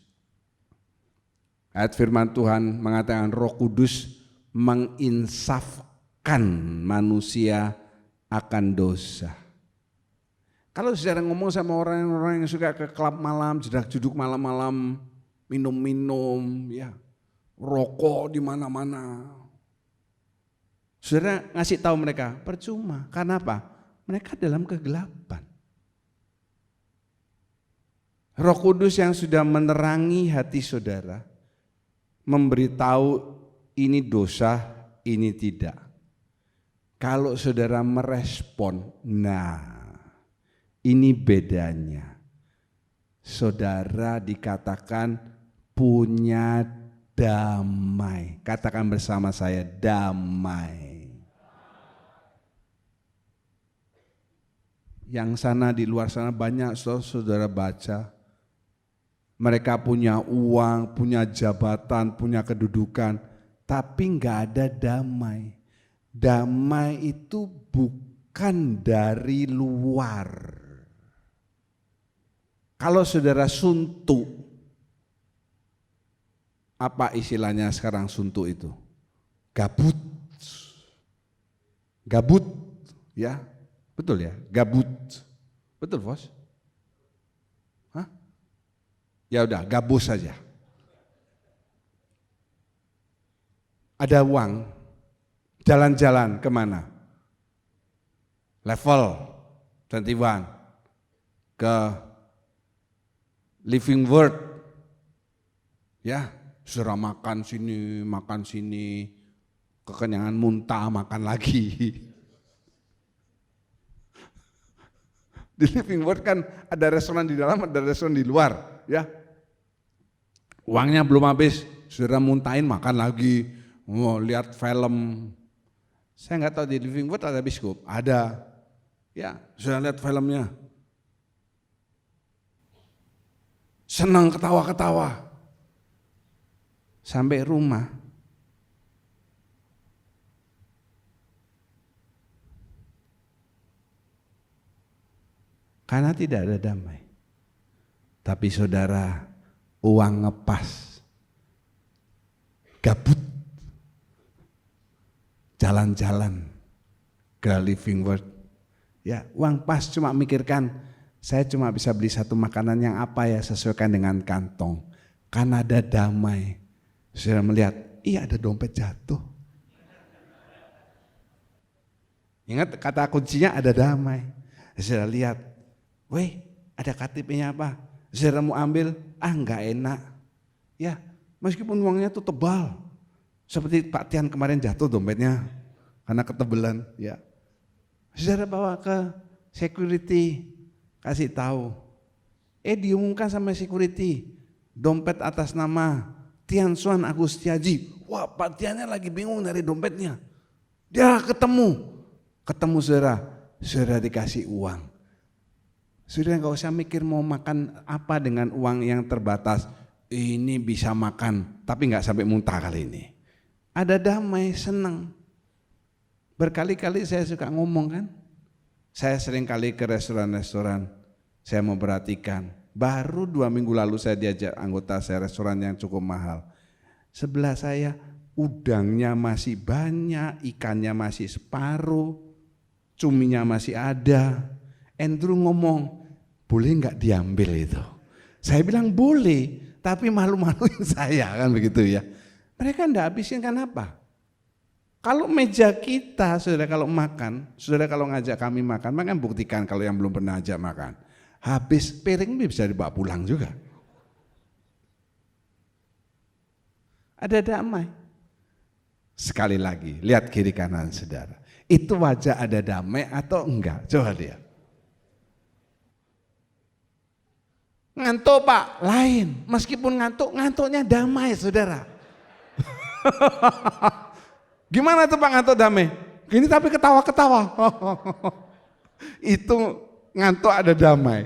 Ayat firman Tuhan mengatakan Roh Kudus menginsafkan manusia akan dosa. Kalau saudara ngomong sama orang-orang yang suka ke klub malam, jedak-jeduk malam-malam, minum-minum, ya, rokok di mana-mana. Saudara ngasih tahu mereka, percuma. Karena apa? Mereka dalam kegelapan. Roh Kudus yang sudah menerangi hati saudara, memberitahu ini dosa, ini tidak. Kalau saudara merespon, nah ini bedanya. Saudara dikatakan punya damai. Katakan bersama saya, damai. Yang sana di luar sana banyak saudara baca. Mereka punya uang, punya jabatan, punya kedudukan, tapi enggak ada damai. Damai itu bukan bukan dari luar. Kalau saudara suntuk, apa istilahnya sekarang suntuk itu? Gabut. Gabut, ya, betul ya, gabut. Betul, Bos? Hah? Ya udah, gabus saja. Ada uang, jalan-jalan kemana? Level 21 ke Living Word, ya, sudah makan sini, kekenyangan muntah, makan lagi. Di Living Word kan ada restoran di dalam, ada restoran di luar, ya. Uangnya belum habis, sudah muntahin, makan lagi. Mau lihat film, saya nggak tahu di Living Word ada biskup, ada, ya sudah lihat filmnya, senang ketawa-ketawa, sampai rumah, karena tidak ada damai. Tapi saudara, uang ngepas, gabut, jalan-jalan ke Living Word, ya uang pas, cuma mikirkan saya cuma bisa beli satu makanan yang apa ya, sesuaikan dengan kantong, karena ada damai. Saya melihat, iya ada dompet jatuh. Ingat kata kuncinya ada damai. Saya lihat, weh ada KTP-nya apa? Saya mau ambil, enggak enak. Ya meskipun uangnya tuh tebal. Seperti Pak Tian kemarin jatuh dompetnya karena ketebelan, ya. Saudara bawa ke security, kasih tahu. Diumumkan sama security, dompet atas nama Tian Suan Agustiaji. Wah, Pak Tiannya lagi bingung dari dompetnya. Dia ketemu saudara dikasih uang. Saudara nggak usah mikir mau makan apa dengan uang yang terbatas. Ini bisa makan, tapi nggak sampai muntah kali ini. Ada damai, senang. Berkali-kali saya suka ngomong kan. Saya sering kali ke restoran-restoran, saya memperhatikan. Baru 2 minggu lalu saya diajak anggota saya restoran yang cukup mahal. Sebelah saya udangnya masih banyak, ikannya masih separuh, cuminya masih ada. Andrew ngomong, boleh nggak diambil itu? Saya bilang boleh, tapi malu-maluin saya kan begitu ya. Mereka enggak habisin kan apa? Kalau meja kita, saudara kalau makan, saudara kalau ngajak kami makan buktikan kalau yang belum pernah ajak makan. Habis piring bisa dibawa pulang juga. Ada damai. Sekali lagi, lihat kiri kanan saudara. Itu wajah ada damai atau enggak? Coba lihat. Ngantuk Pak, lain. Meskipun ngantuknya damai saudara. Gimana tuh Pak ngantuk damai? Gini tapi ketawa-ketawa. Itu ngantuk ada damai.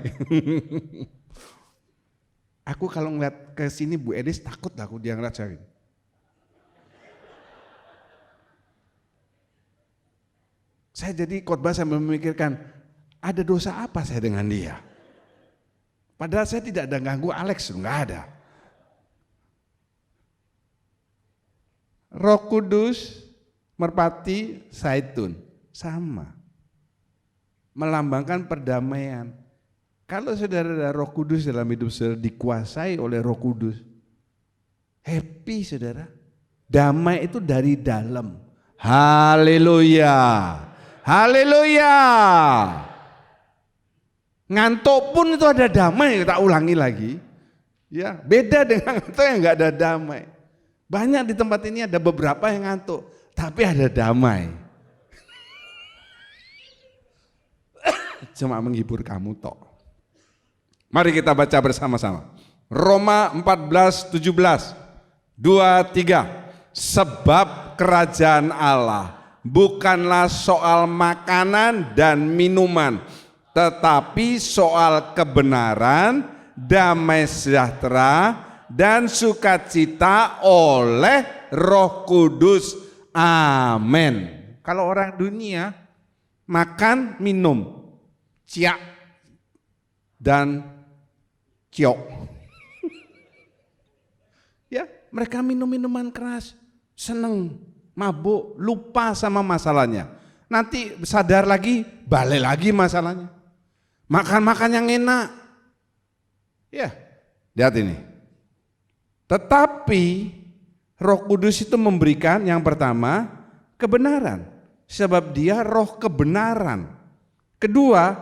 Aku kalau ngeliat ke sini Bu Edis takut aku dia ngeliat saya gitu. Saya jadi khotbah sambil memikirkan ada dosa apa saya dengan dia. Padahal saya tidak ada ganggu Alex, enggak ada. Roh Kudus, merpati, zaitun, sama. Melambangkan perdamaian. Kalau saudara ada Roh Kudus dalam hidup saudara, dikuasai oleh Roh Kudus, happy saudara. Damai itu dari dalam. Haleluya. Haleluya. Ngantuk pun itu ada damai, tak ulangi lagi. Ya, beda dengan ngantuk yang enggak ada damai. Banyak di tempat ini ada beberapa yang ngantuk, tapi ada damai. Cuma menghibur kamu tok. Mari kita baca bersama-sama. Roma 14:17. 2-3. Sebab kerajaan Allah bukanlah soal makanan dan minuman, tetapi soal kebenaran, damai sejahtera, dan sukacita oleh Roh Kudus. Amin. Kalau orang dunia makan, minum, ciak dan ciok. Ya, mereka minum minuman keras, seneng, mabuk, lupa sama masalahnya. Nanti sadar lagi, balik lagi masalahnya. Makan-makan yang enak. Ya, lihat ini. Tetapi Roh Kudus itu memberikan yang pertama kebenaran, sebab Dia Roh kebenaran. Kedua,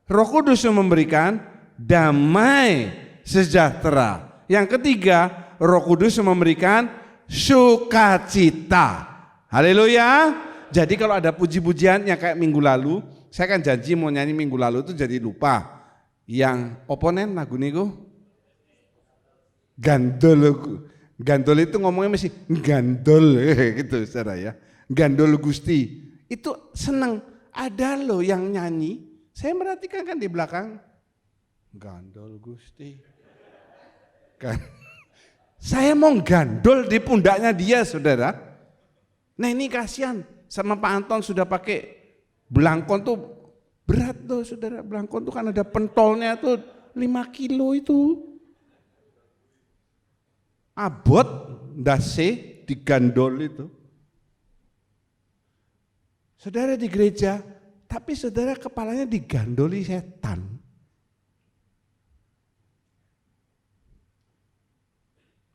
Roh Kudus memberikan damai sejahtera. Yang ketiga, Roh Kudus memberikan sukacita. Haleluya. Jadi kalau ada puji-pujian yang kayak minggu lalu, saya kan janji mau nyanyi minggu lalu itu jadi lupa. Yang oponen lagu niku gandol. Gandol itu ngomongnya mesti gandol gitu saudara ya. Gandol Gusti. Itu seneng. Ada loh yang nyanyi. Saya merhatikan kan di belakang. Gandol Gusti. Kan. Saya mau gandol di pundaknya dia saudara. Nah ini kasihan sama Pak Anton sudah pakai belangkon tuh berat tuh saudara. Belangkon tuh kan ada pentolnya tuh 5 kilo itu. Abot ndase digandol itu. Saudara di gereja, tapi saudara kepalanya digandoli setan.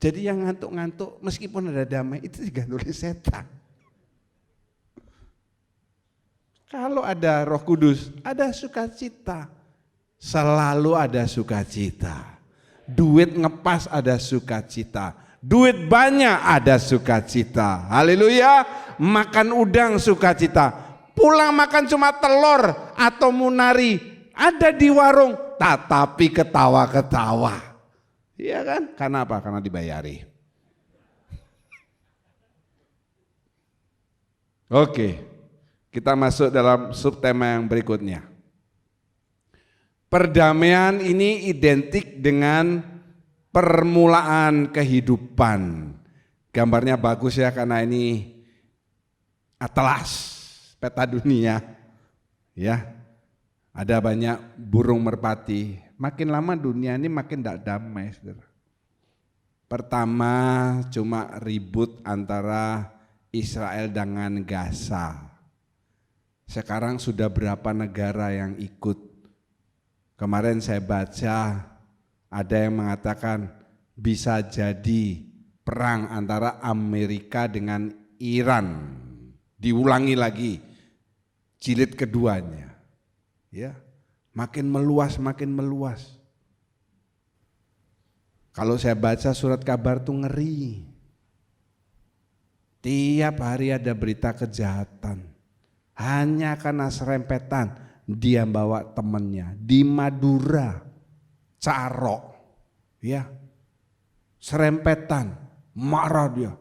Jadi yang ngantuk-ngantuk meskipun ada damai itu digandoli setan. Kalau ada Roh Kudus, ada sukacita. Selalu ada sukacita. Duit ngepas ada sukacita. Duit banyak ada sukacita. Haleluya. Makan udang sukacita. Pulang makan cuma telur atau munari. Ada di warung tetapi ketawa-ketawa. Iya kan? Karena apa? Karena dibayari. Oke. Kita masuk dalam subtema yang berikutnya. Perdamaian ini identik dengan permulaan kehidupan. Gambarnya bagus ya karena ini atlas peta dunia. Ya. Ada banyak burung merpati. Makin lama dunia ini makin tidak damai. Saudara. Pertama cuma ribut antara Israel dengan Gaza. Sekarang sudah berapa negara yang ikut. Kemarin saya baca ada yang mengatakan bisa jadi perang antara Amerika dengan Iran. Diulangi lagi jilid keduanya. Ya, makin meluas, makin meluas. Kalau saya baca surat kabar tuh ngeri. Tiap hari ada berita kejahatan. Hanya karena serempetan dia bawa temannya di Madura, Carok, ya, serempetan, marah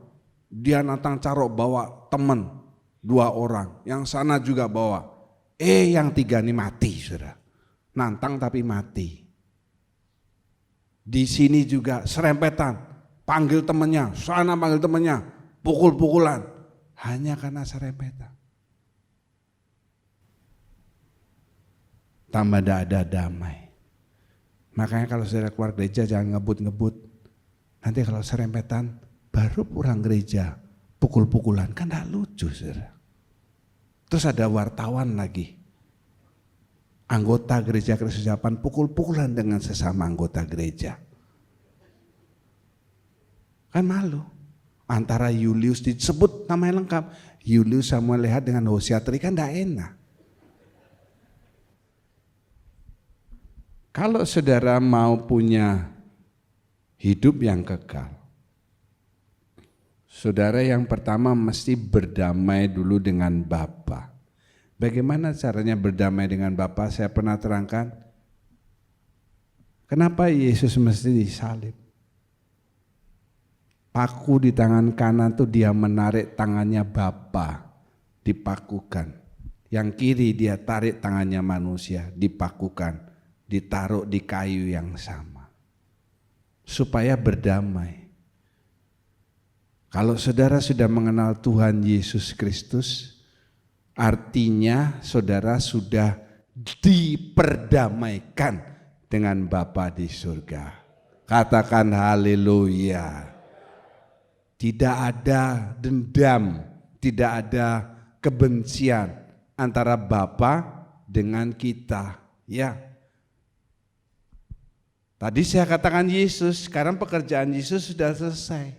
dia nantang Carok bawa teman 2 orang, yang sana juga bawa, yang 3 ini mati saudara, nantang tapi mati. Di sini juga serempetan, panggil temannya, sana panggil temannya, pukul-pukulan, hanya karena serempetan. Tambah tidak ada damai. Makanya kalau saudara keluar gereja jangan ngebut-ngebut. Nanti kalau serempetan baru pulang gereja pukul-pukulan, kan tidak lucu saudara. Terus ada wartawan lagi. Anggota gereja Kristus Japan pukul-pukulan dengan sesama anggota gereja. Kan malu. Antara Julius disebut namanya lengkap. Julius Samuel Lehat dengan Hosea Tri kan tidak enak. Kalau saudara mau punya hidup yang kekal, saudara yang pertama mesti berdamai dulu dengan Bapa. Bagaimana caranya berdamai dengan Bapa? Saya pernah terangkan. Kenapa Yesus mesti disalib? Paku di tangan kanan tuh dia menarik tangannya Bapa, dipakukan. Yang kiri dia tarik tangannya manusia, dipakukan. Ditaruh di kayu yang sama supaya berdamai. Kalau saudara sudah mengenal Tuhan Yesus Kristus, artinya saudara sudah diperdamaikan dengan Bapa di surga. Katakan haleluya. Tidak ada dendam, tidak ada kebencian antara Bapa dengan kita, ya. Tadi saya katakan Yesus, sekarang pekerjaan Yesus sudah selesai.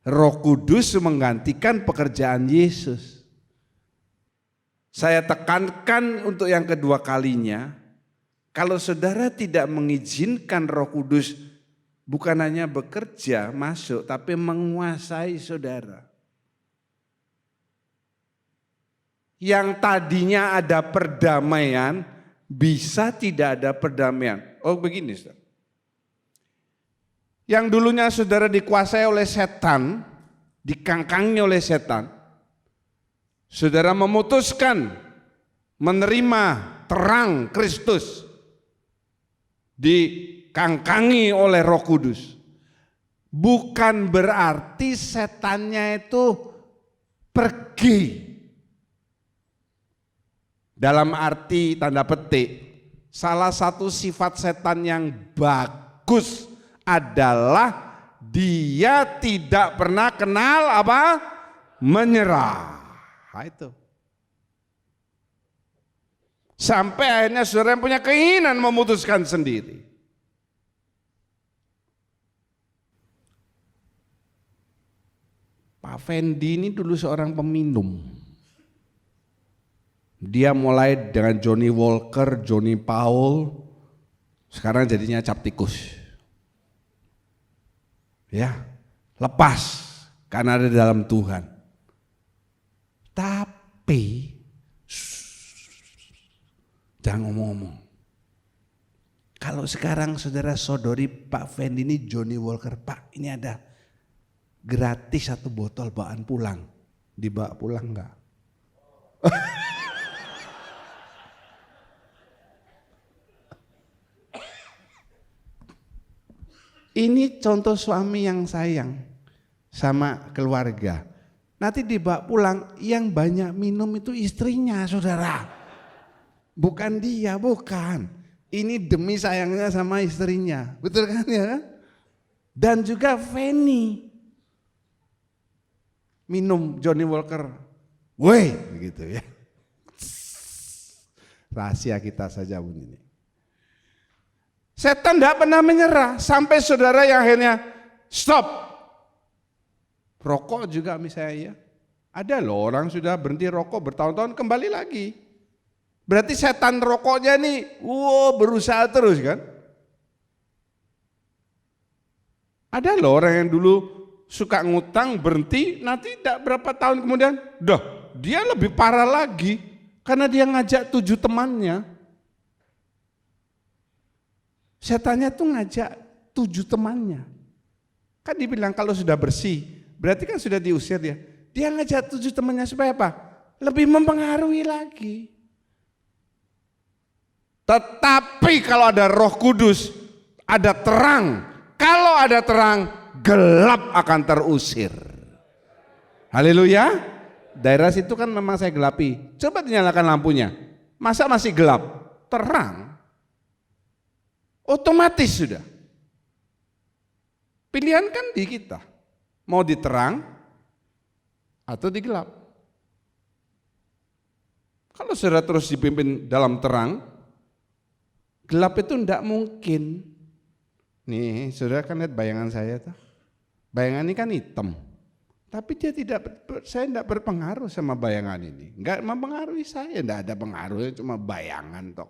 Roh Kudus menggantikan pekerjaan Yesus. Saya tekankan untuk yang kedua kalinya, kalau saudara tidak mengizinkan Roh Kudus bukan hanya bekerja, masuk, tapi menguasai saudara. Yang tadinya ada perdamaian, bisa tidak ada perdamaian. Oh begini, saudara. Yang dulunya saudara dikuasai oleh setan, dikangkangi oleh setan, saudara memutuskan menerima terang Kristus, dikangkangi oleh Roh Kudus. Bukan berarti setannya itu pergi. Dalam arti tanda petik, salah satu sifat setan yang bagus adalah dia tidak pernah kenal apa? Menyerah. Nah, itu. Sampai akhirnya saudara yang punya keinginan memutuskan sendiri. Pak Fendi ini dulu seorang peminum. Dia mulai dengan Johnny Walker, Johnny Powell, sekarang jadinya cap tikus. Ya, lepas karena ada dalam Tuhan. Tapi jangan ngomong-ngomong. Kalau sekarang saudara sodori Pak Fendi ini Johnny Walker, Pak ini ada gratis 1 botol bawaan pulang, dibawa pulang enggak? Ini contoh suami yang sayang sama keluarga. Nanti dibawa pulang, yang banyak minum itu istrinya, saudara. Bukan dia, bukan. Ini demi sayangnya sama istrinya. Betul kan ya? Dan juga Feni. Minum Johnny Walker. Woi, begitu ya. Rahasia kita saja bunyi ini. Setan tidak pernah menyerah sampai saudara yang akhirnya stop. Rokok juga misalnya ya. Ada loh orang sudah berhenti rokok bertahun-tahun kembali lagi. Berarti setan rokoknya nih berusaha terus kan. Ada loh orang yang dulu suka ngutang berhenti, nanti tidak berapa tahun kemudian dia lebih parah lagi karena dia ngajak 7 temannya. Setannya tuh ngajak 7 temannya. Kan dibilang kalau sudah bersih, berarti kan sudah diusir dia. Dia ngajak 7 temannya supaya apa? Lebih mempengaruhi lagi. Tetapi kalau ada Roh Kudus, ada terang. Kalau ada terang, gelap akan terusir. Haleluya. Daerah situ kan memang saya gelapi. Coba dinyalakan lampunya. Masa masih gelap? Terang. Otomatis sudah. Pilihan kan di kita. Mau diterang atau digelap. Kalau saudara terus dipimpin dalam terang, gelap itu tidak mungkin. Nih, saudara kan lihat bayangan saya tuh. Bayangan ini kan hitam. Tapi dia saya tidak berpengaruh sama bayangan ini. Enggak mempengaruhi saya, tidak ada pengaruhnya, cuma bayangan toh.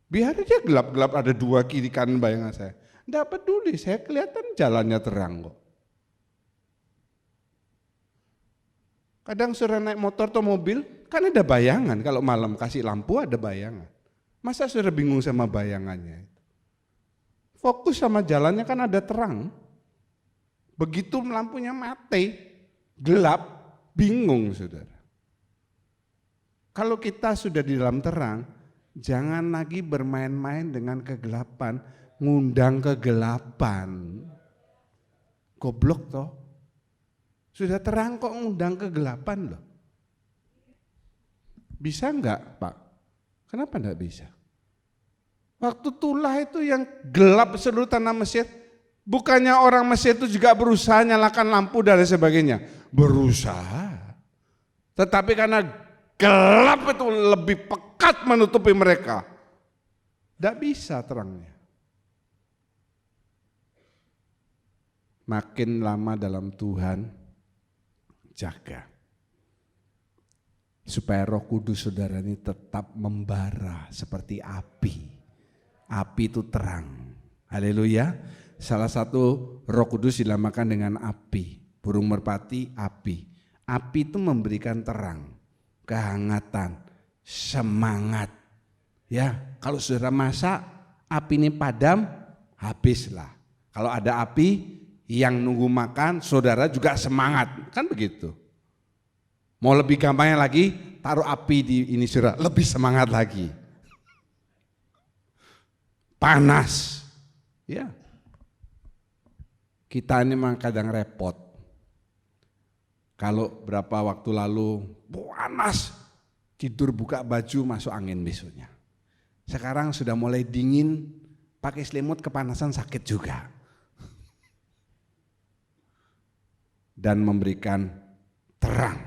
Biar dia gelap-gelap ada 2 kiri kanan bayangan saya. Tidak peduli, saya kelihatan jalannya terang kok. Kadang saudara naik motor atau mobil, kan ada bayangan. Kalau malam kasih lampu ada bayangan. Masa saudara bingung sama bayangannya? Fokus sama jalannya kan ada terang. Begitu lampunya mati, gelap, bingung saudara. Kalau kita sudah di dalam terang, jangan lagi bermain-main dengan kegelapan, ngundang kegelapan. Goblok toh. Sudah terang kok ngundang kegelapan loh. Bisa enggak Pak? Kenapa enggak bisa? Waktu Tulah itu yang gelap seluruh tanah Mesir, bukannya orang Mesir itu juga berusaha nyalakan lampu dan sebagainya? Berusaha. Tetapi karena gelap itu lebih pekat menutupi mereka, tidak bisa terangnya. Makin lama dalam Tuhan, jaga. Supaya Roh Kudus saudara ini tetap membara seperti api. Api itu terang. Haleluya. Salah satu Roh Kudus dinamakan dengan api. Burung merpati api. Api itu memberikan terang, kehangatan, semangat. Ya, kalau saudara masak, api ini padam, habislah. Kalau ada api, yang nunggu makan, saudara juga semangat. Kan begitu. Mau lebih gampangnya lagi, taruh api di ini saudara, lebih semangat lagi. Panas. Ya. Kita ini memang kadang repot. Kalau berapa waktu lalu panas, tidur buka baju masuk angin besoknya. Sekarang sudah mulai dingin, pakai selimut kepanasan sakit juga. Dan memberikan terang.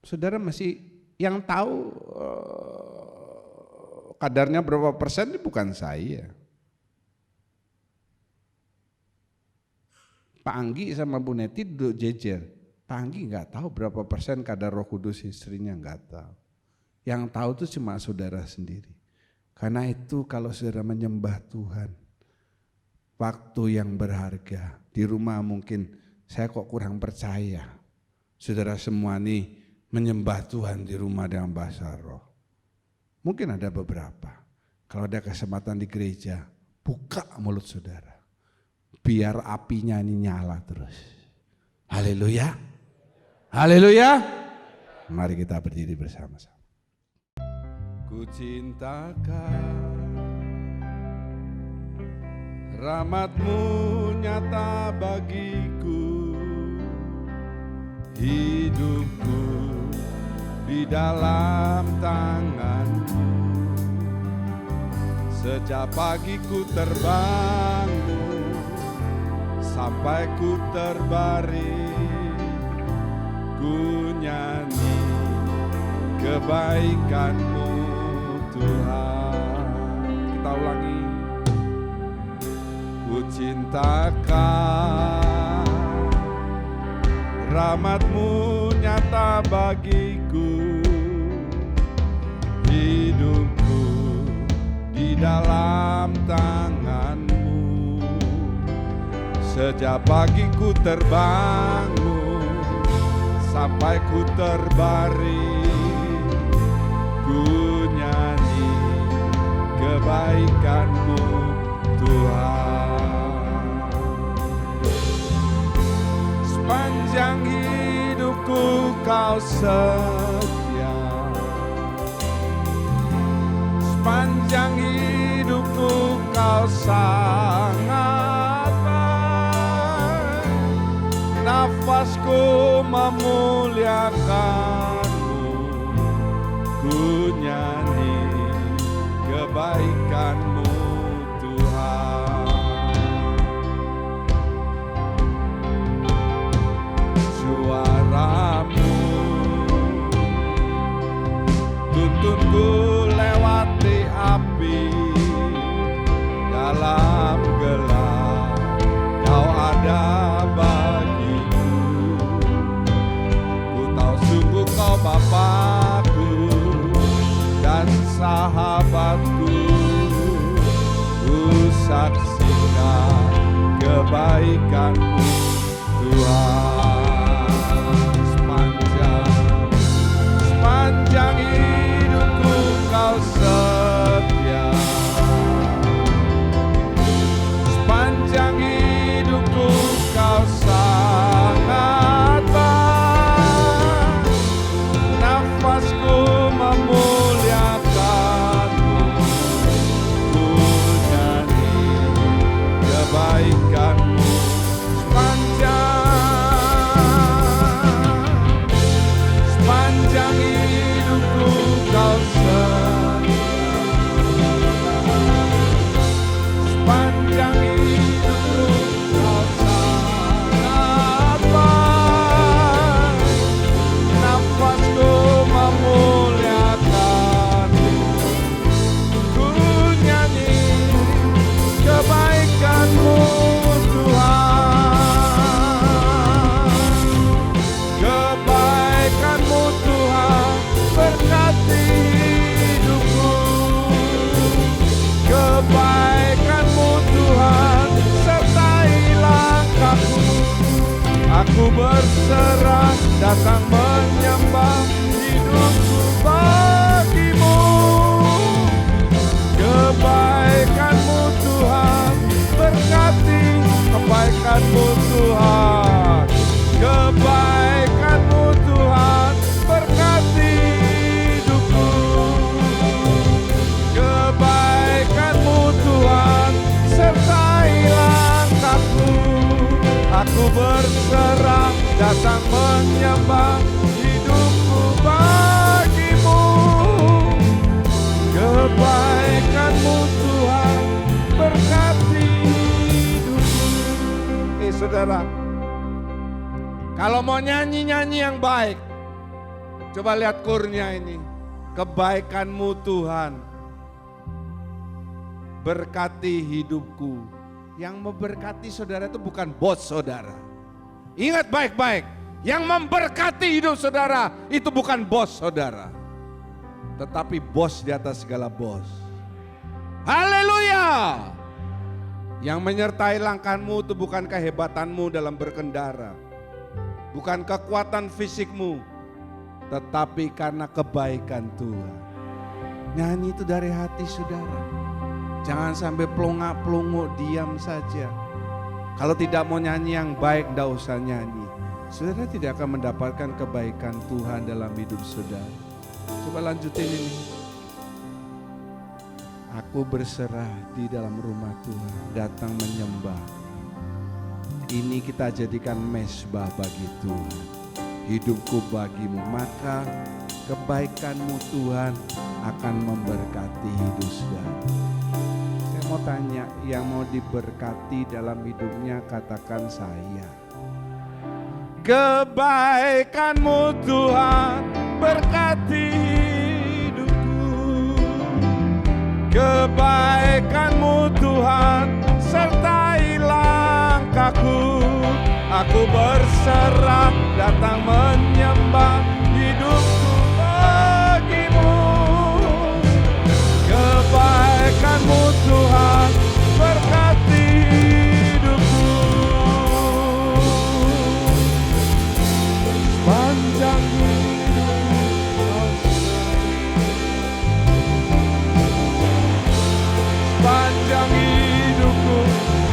Saudara masih yang tahu kadarnya berapa persen ini bukan saya. Pak Anggi sama Bu Neti duduk jejer. Pak Anggi nggak tahu berapa persen kadar Roh Kudus istrinya, nggak tahu. Yang tahu itu cuma saudara sendiri. Karena itu kalau saudara menyembah Tuhan, waktu yang berharga di rumah mungkin saya kok kurang percaya. Saudara semua nih menyembah Tuhan di rumah dengan bahasa roh. Mungkin ada beberapa. Kalau ada kesempatan di gereja, buka mulut saudara. Biar apinya ini nyala terus. Haleluya. Haleluya. Mari kita berdiri bersama-sama. Ku cintakan rahmat-Mu nyata bagiku, hidupku di dalam tangan-Mu. Sejak pagi ku terbangun sampai ku terbaring, ku nyanyi kebaikan-Mu Tuhan. Kita ulangi. Ku cintakan rahmat-Mu nyata bagiku, hidupku di dalam tangan-Mu. Sejak pagi ku terbangun sampai ku terbaring, ku nyanyi kebaikan-Mu Tuhan. Sepanjang hidupku Kau setia, sepanjang hidupku Kau sangat baik. Nafasku memuliakan-Mu, ku nyanyi kebaikan-Mu Tuhan. Suara-Mu tuntunku lewati api, dalam gelap Kau ada bagiku. Ku tahu sungguh Kau Bapakku dan sahabatku. Ku saksikan kebaikan-Mu Tuhan. Sepanjang hidupku Kau setia, sepanjang hidupku Kau sangat baik. Nafasku memuliakan-Mu, ku nyanyi kebaikan-Mu. Aku berserah, datang menyembah, hidupku bagimu. Kebaikan-Mu Tuhan, berkati kebaikan-Mu Tuhan. Kebaikan-Mu Tuhan, berkati hidupku. Kebaikan-Mu Tuhan, sertai langkahku. Aku berserah, datang menyembah, hidupku bagimu. Kebaikan-Mu Tuhan, berkati hidupku. Saudara, kalau mau nyanyi-nyanyi yang baik, coba lihat kurnya ini. Kebaikan-Mu Tuhan, berkati hidupku. Yang memberkati saudara itu bukan bos saudara. Ingat baik-baik, yang memberkati hidup saudara itu bukan bos saudara, tetapi bos di atas segala bos. Haleluya! Yang menyertai langkahmu itu bukan kehebatanmu dalam berkendara, bukan kekuatan fisikmu, tetapi karena kebaikan Tuhan. Nyanyi itu dari hati saudara. Jangan sampai pelongak-pelongok, diam saja. Kalau tidak mau nyanyi yang baik, tidak usah nyanyi. Saudara tidak akan mendapatkan kebaikan Tuhan dalam hidup saudara. Coba lanjutin ini. Aku berserah di dalam rumah Tuhan, datang menyembah. Ini kita jadikan mezbah bagi Tuhan. Hidupku bagimu, maka kebaikan-Mu Tuhan akan memberkati hidup saudara. Mau tanya, yang mau diberkati dalam hidupnya katakan saya. Kebaikan-Mu Tuhan, berkati hidupku. Kebaikan-Mu Tuhan, sertai langkahku. Aku berserah, datang menyembah, hidupku bagimu. Kebaikan-Mu Tuhan, berkati hidupku. Panjang hidupku, panjang hidupku,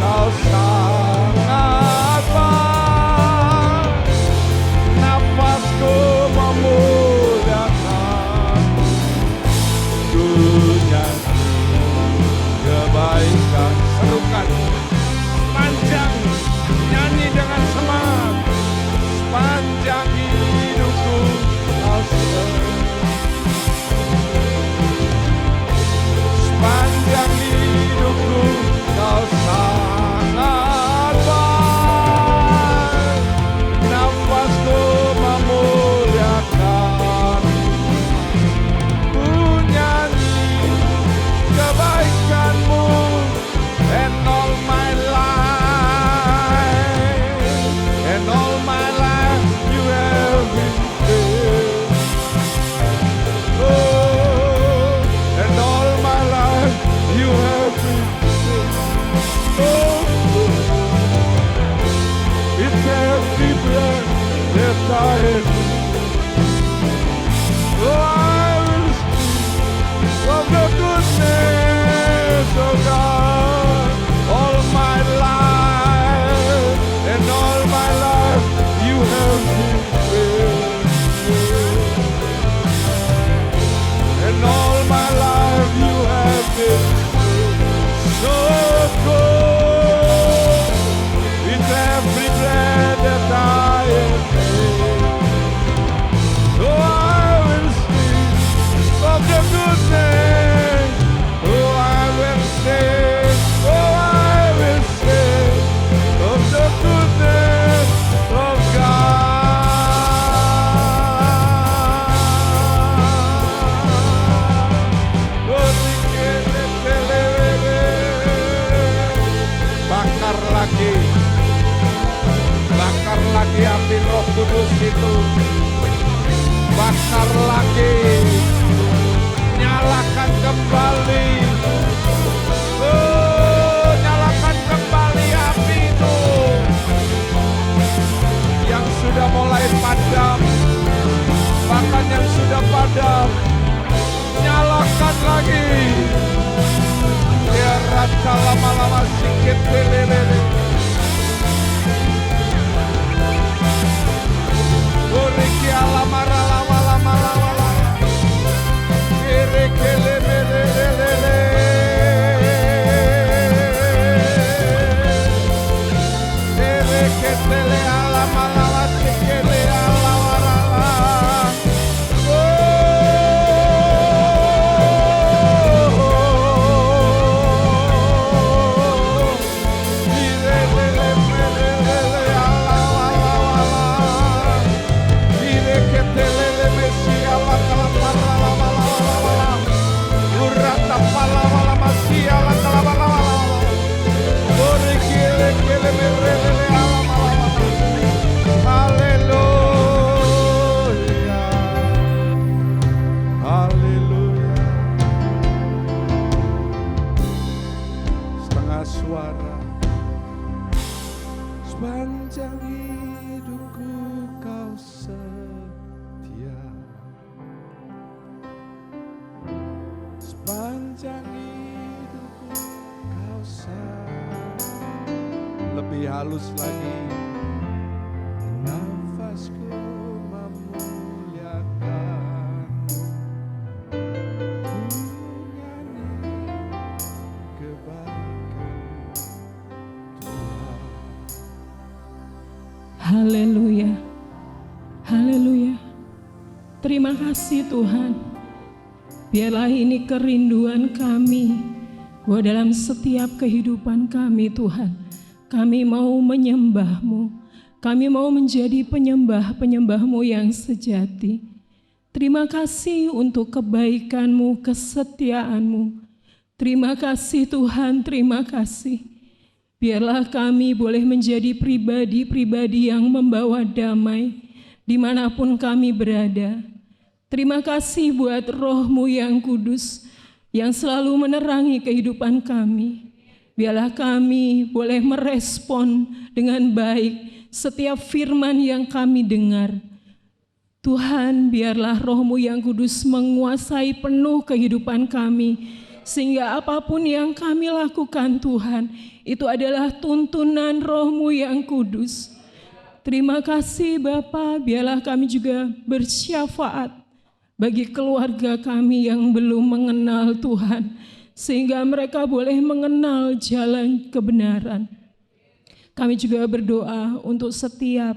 Kau sangat baik. Nafasku memuliakan, ku nyanyi kebaikan. Serukan panjang, nyanyi dengan semangat. Panjang hidupku, Kau sepanjang hidupku, Kau sangat baik. Nafasku memuliakan, ku nyanyi kebaikan-Mu. And all my life you have been there. Oh, and all my life you have been there. Oh, it's every breath that I have. Oh, I will speak of the goodness of God. All my life, and all my life you have been faithful. And all my life you have been so good. With every breath that I have made, so I will sing of the goodness. Oh, I will sing, oh, I will sing of the goodness of God. Oh, bakar lagi api Roh Kudus itu, bakar lagi, nyalakan kembali. Oh, nyalakan kembali api itu sudah mulai padam, bahkan yang sudah padam, nyalakan lagi. Biarat lama-lama sikit lele. Uriki alamara lama-lama. Iriki lele. Iriki lele alamala sikele alawarala. Setengah suara. Sepanjang hidupku kau setia, sepanjang hidupku kau setia. Lebih halus lagi. Nafasku memuliakan, menyanyi kebaikan Tuhan. Haleluya, haleluya. Terima kasih Tuhan. Biarlah ini kerinduan kami, bahwa dalam setiap kehidupan kami Tuhan, kami mau menyembah-Mu, kami mau menjadi penyembah-penyembah-Mu yang sejati. Terima kasih untuk kebaikan-Mu, kesetiaan-Mu. Terima kasih Tuhan, terima kasih. Biarlah kami boleh menjadi pribadi-pribadi yang membawa damai dimanapun kami berada. Terima kasih buat Roh-Mu yang kudus yang selalu menerangi kehidupan kami. Biarlah kami boleh merespon dengan baik setiap firman yang kami dengar. Tuhan, biarlah Roh-Mu yang kudus menguasai penuh kehidupan kami, sehingga apapun yang kami lakukan Tuhan, itu adalah tuntunan Roh-Mu yang kudus. Terima kasih Bapa, biarlah kami juga bersyafaat bagi keluarga kami yang belum mengenal Tuhan, sehingga mereka boleh mengenal jalan kebenaran. Kami juga berdoa untuk setiap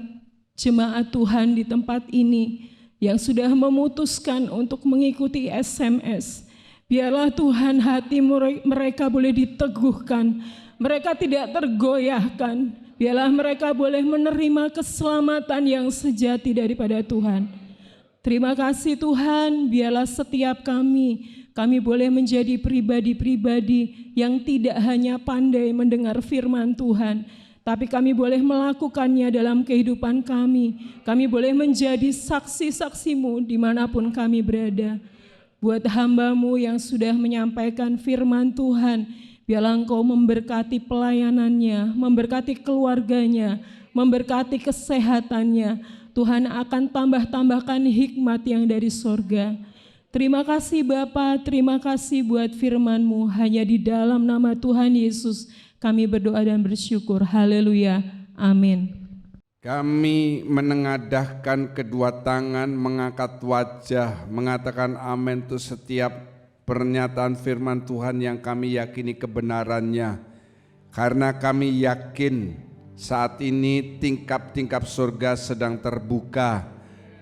jemaat Tuhan di tempat ini yang sudah memutuskan untuk mengikuti SMS. Biarlah Tuhan hati mereka boleh diteguhkan, mereka tidak tergoyahkan. Biarlah mereka boleh menerima keselamatan yang sejati daripada Tuhan. Terima kasih Tuhan, biarlah setiap kami boleh menjadi pribadi-pribadi yang tidak hanya pandai mendengar firman Tuhan, tapi kami boleh melakukannya dalam kehidupan kami. Kami boleh menjadi saksi-saksi-Mu dimanapun kami berada. Buat hamba-Mu yang sudah menyampaikan firman Tuhan, biarlah Engkau memberkati pelayanannya, memberkati keluarganya, memberkati kesehatannya. Tuhan akan tambahkan hikmat yang dari sorga. Terima kasih Bapa, terima kasih buat firman-Mu. Hanya di dalam nama Tuhan Yesus kami berdoa dan bersyukur. Haleluya, amin. Kami menengadahkan kedua tangan, mengangkat wajah, mengatakan amin untuk setiap pernyataan firman Tuhan yang kami yakini kebenarannya. Karena kami yakin saat ini tingkap-tingkap surga sedang terbuka,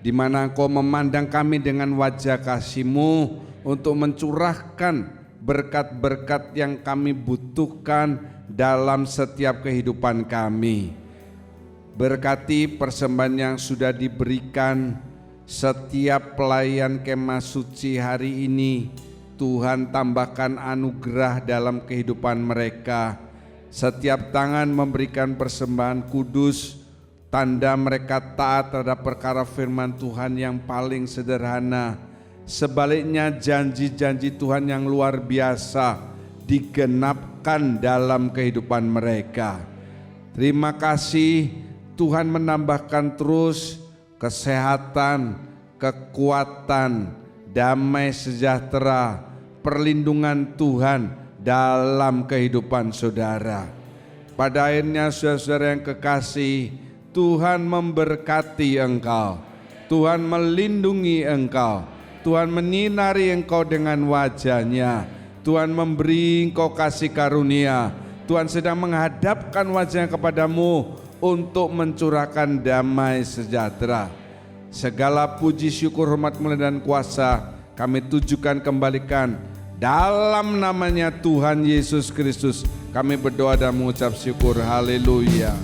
di mana Engkau memandang kami dengan wajah kasih-Mu untuk mencurahkan berkat-berkat yang kami butuhkan dalam setiap kehidupan kami. Berkati persembahan yang sudah diberikan setiap pelayan kemah suci hari ini. Tuhan tambahkan anugerah dalam kehidupan mereka. Setiap tangan memberikan persembahan kudus, tanda mereka taat terhadap perkara firman Tuhan yang paling sederhana. Sebaliknya janji-janji Tuhan yang luar biasa digenapkan dalam kehidupan mereka. Terima kasih Tuhan menambahkan terus kesehatan, kekuatan, damai sejahtera, perlindungan Tuhan dalam kehidupan saudara. Pada akhirnya saudara-saudara yang kekasih, Tuhan memberkati engkau, Tuhan melindungi engkau, Tuhan menyinari engkau dengan wajah-Nya, Tuhan memberi engkau kasih karunia, Tuhan sedang menghadapkan wajah-Nya kepadamu untuk mencurahkan damai sejahtera. Segala puji, syukur, hormat, mulia dan kuasa kami tujukan kembalikan dalam namanya Tuhan Yesus Kristus. Kami berdoa dan mengucap syukur. Haleluya.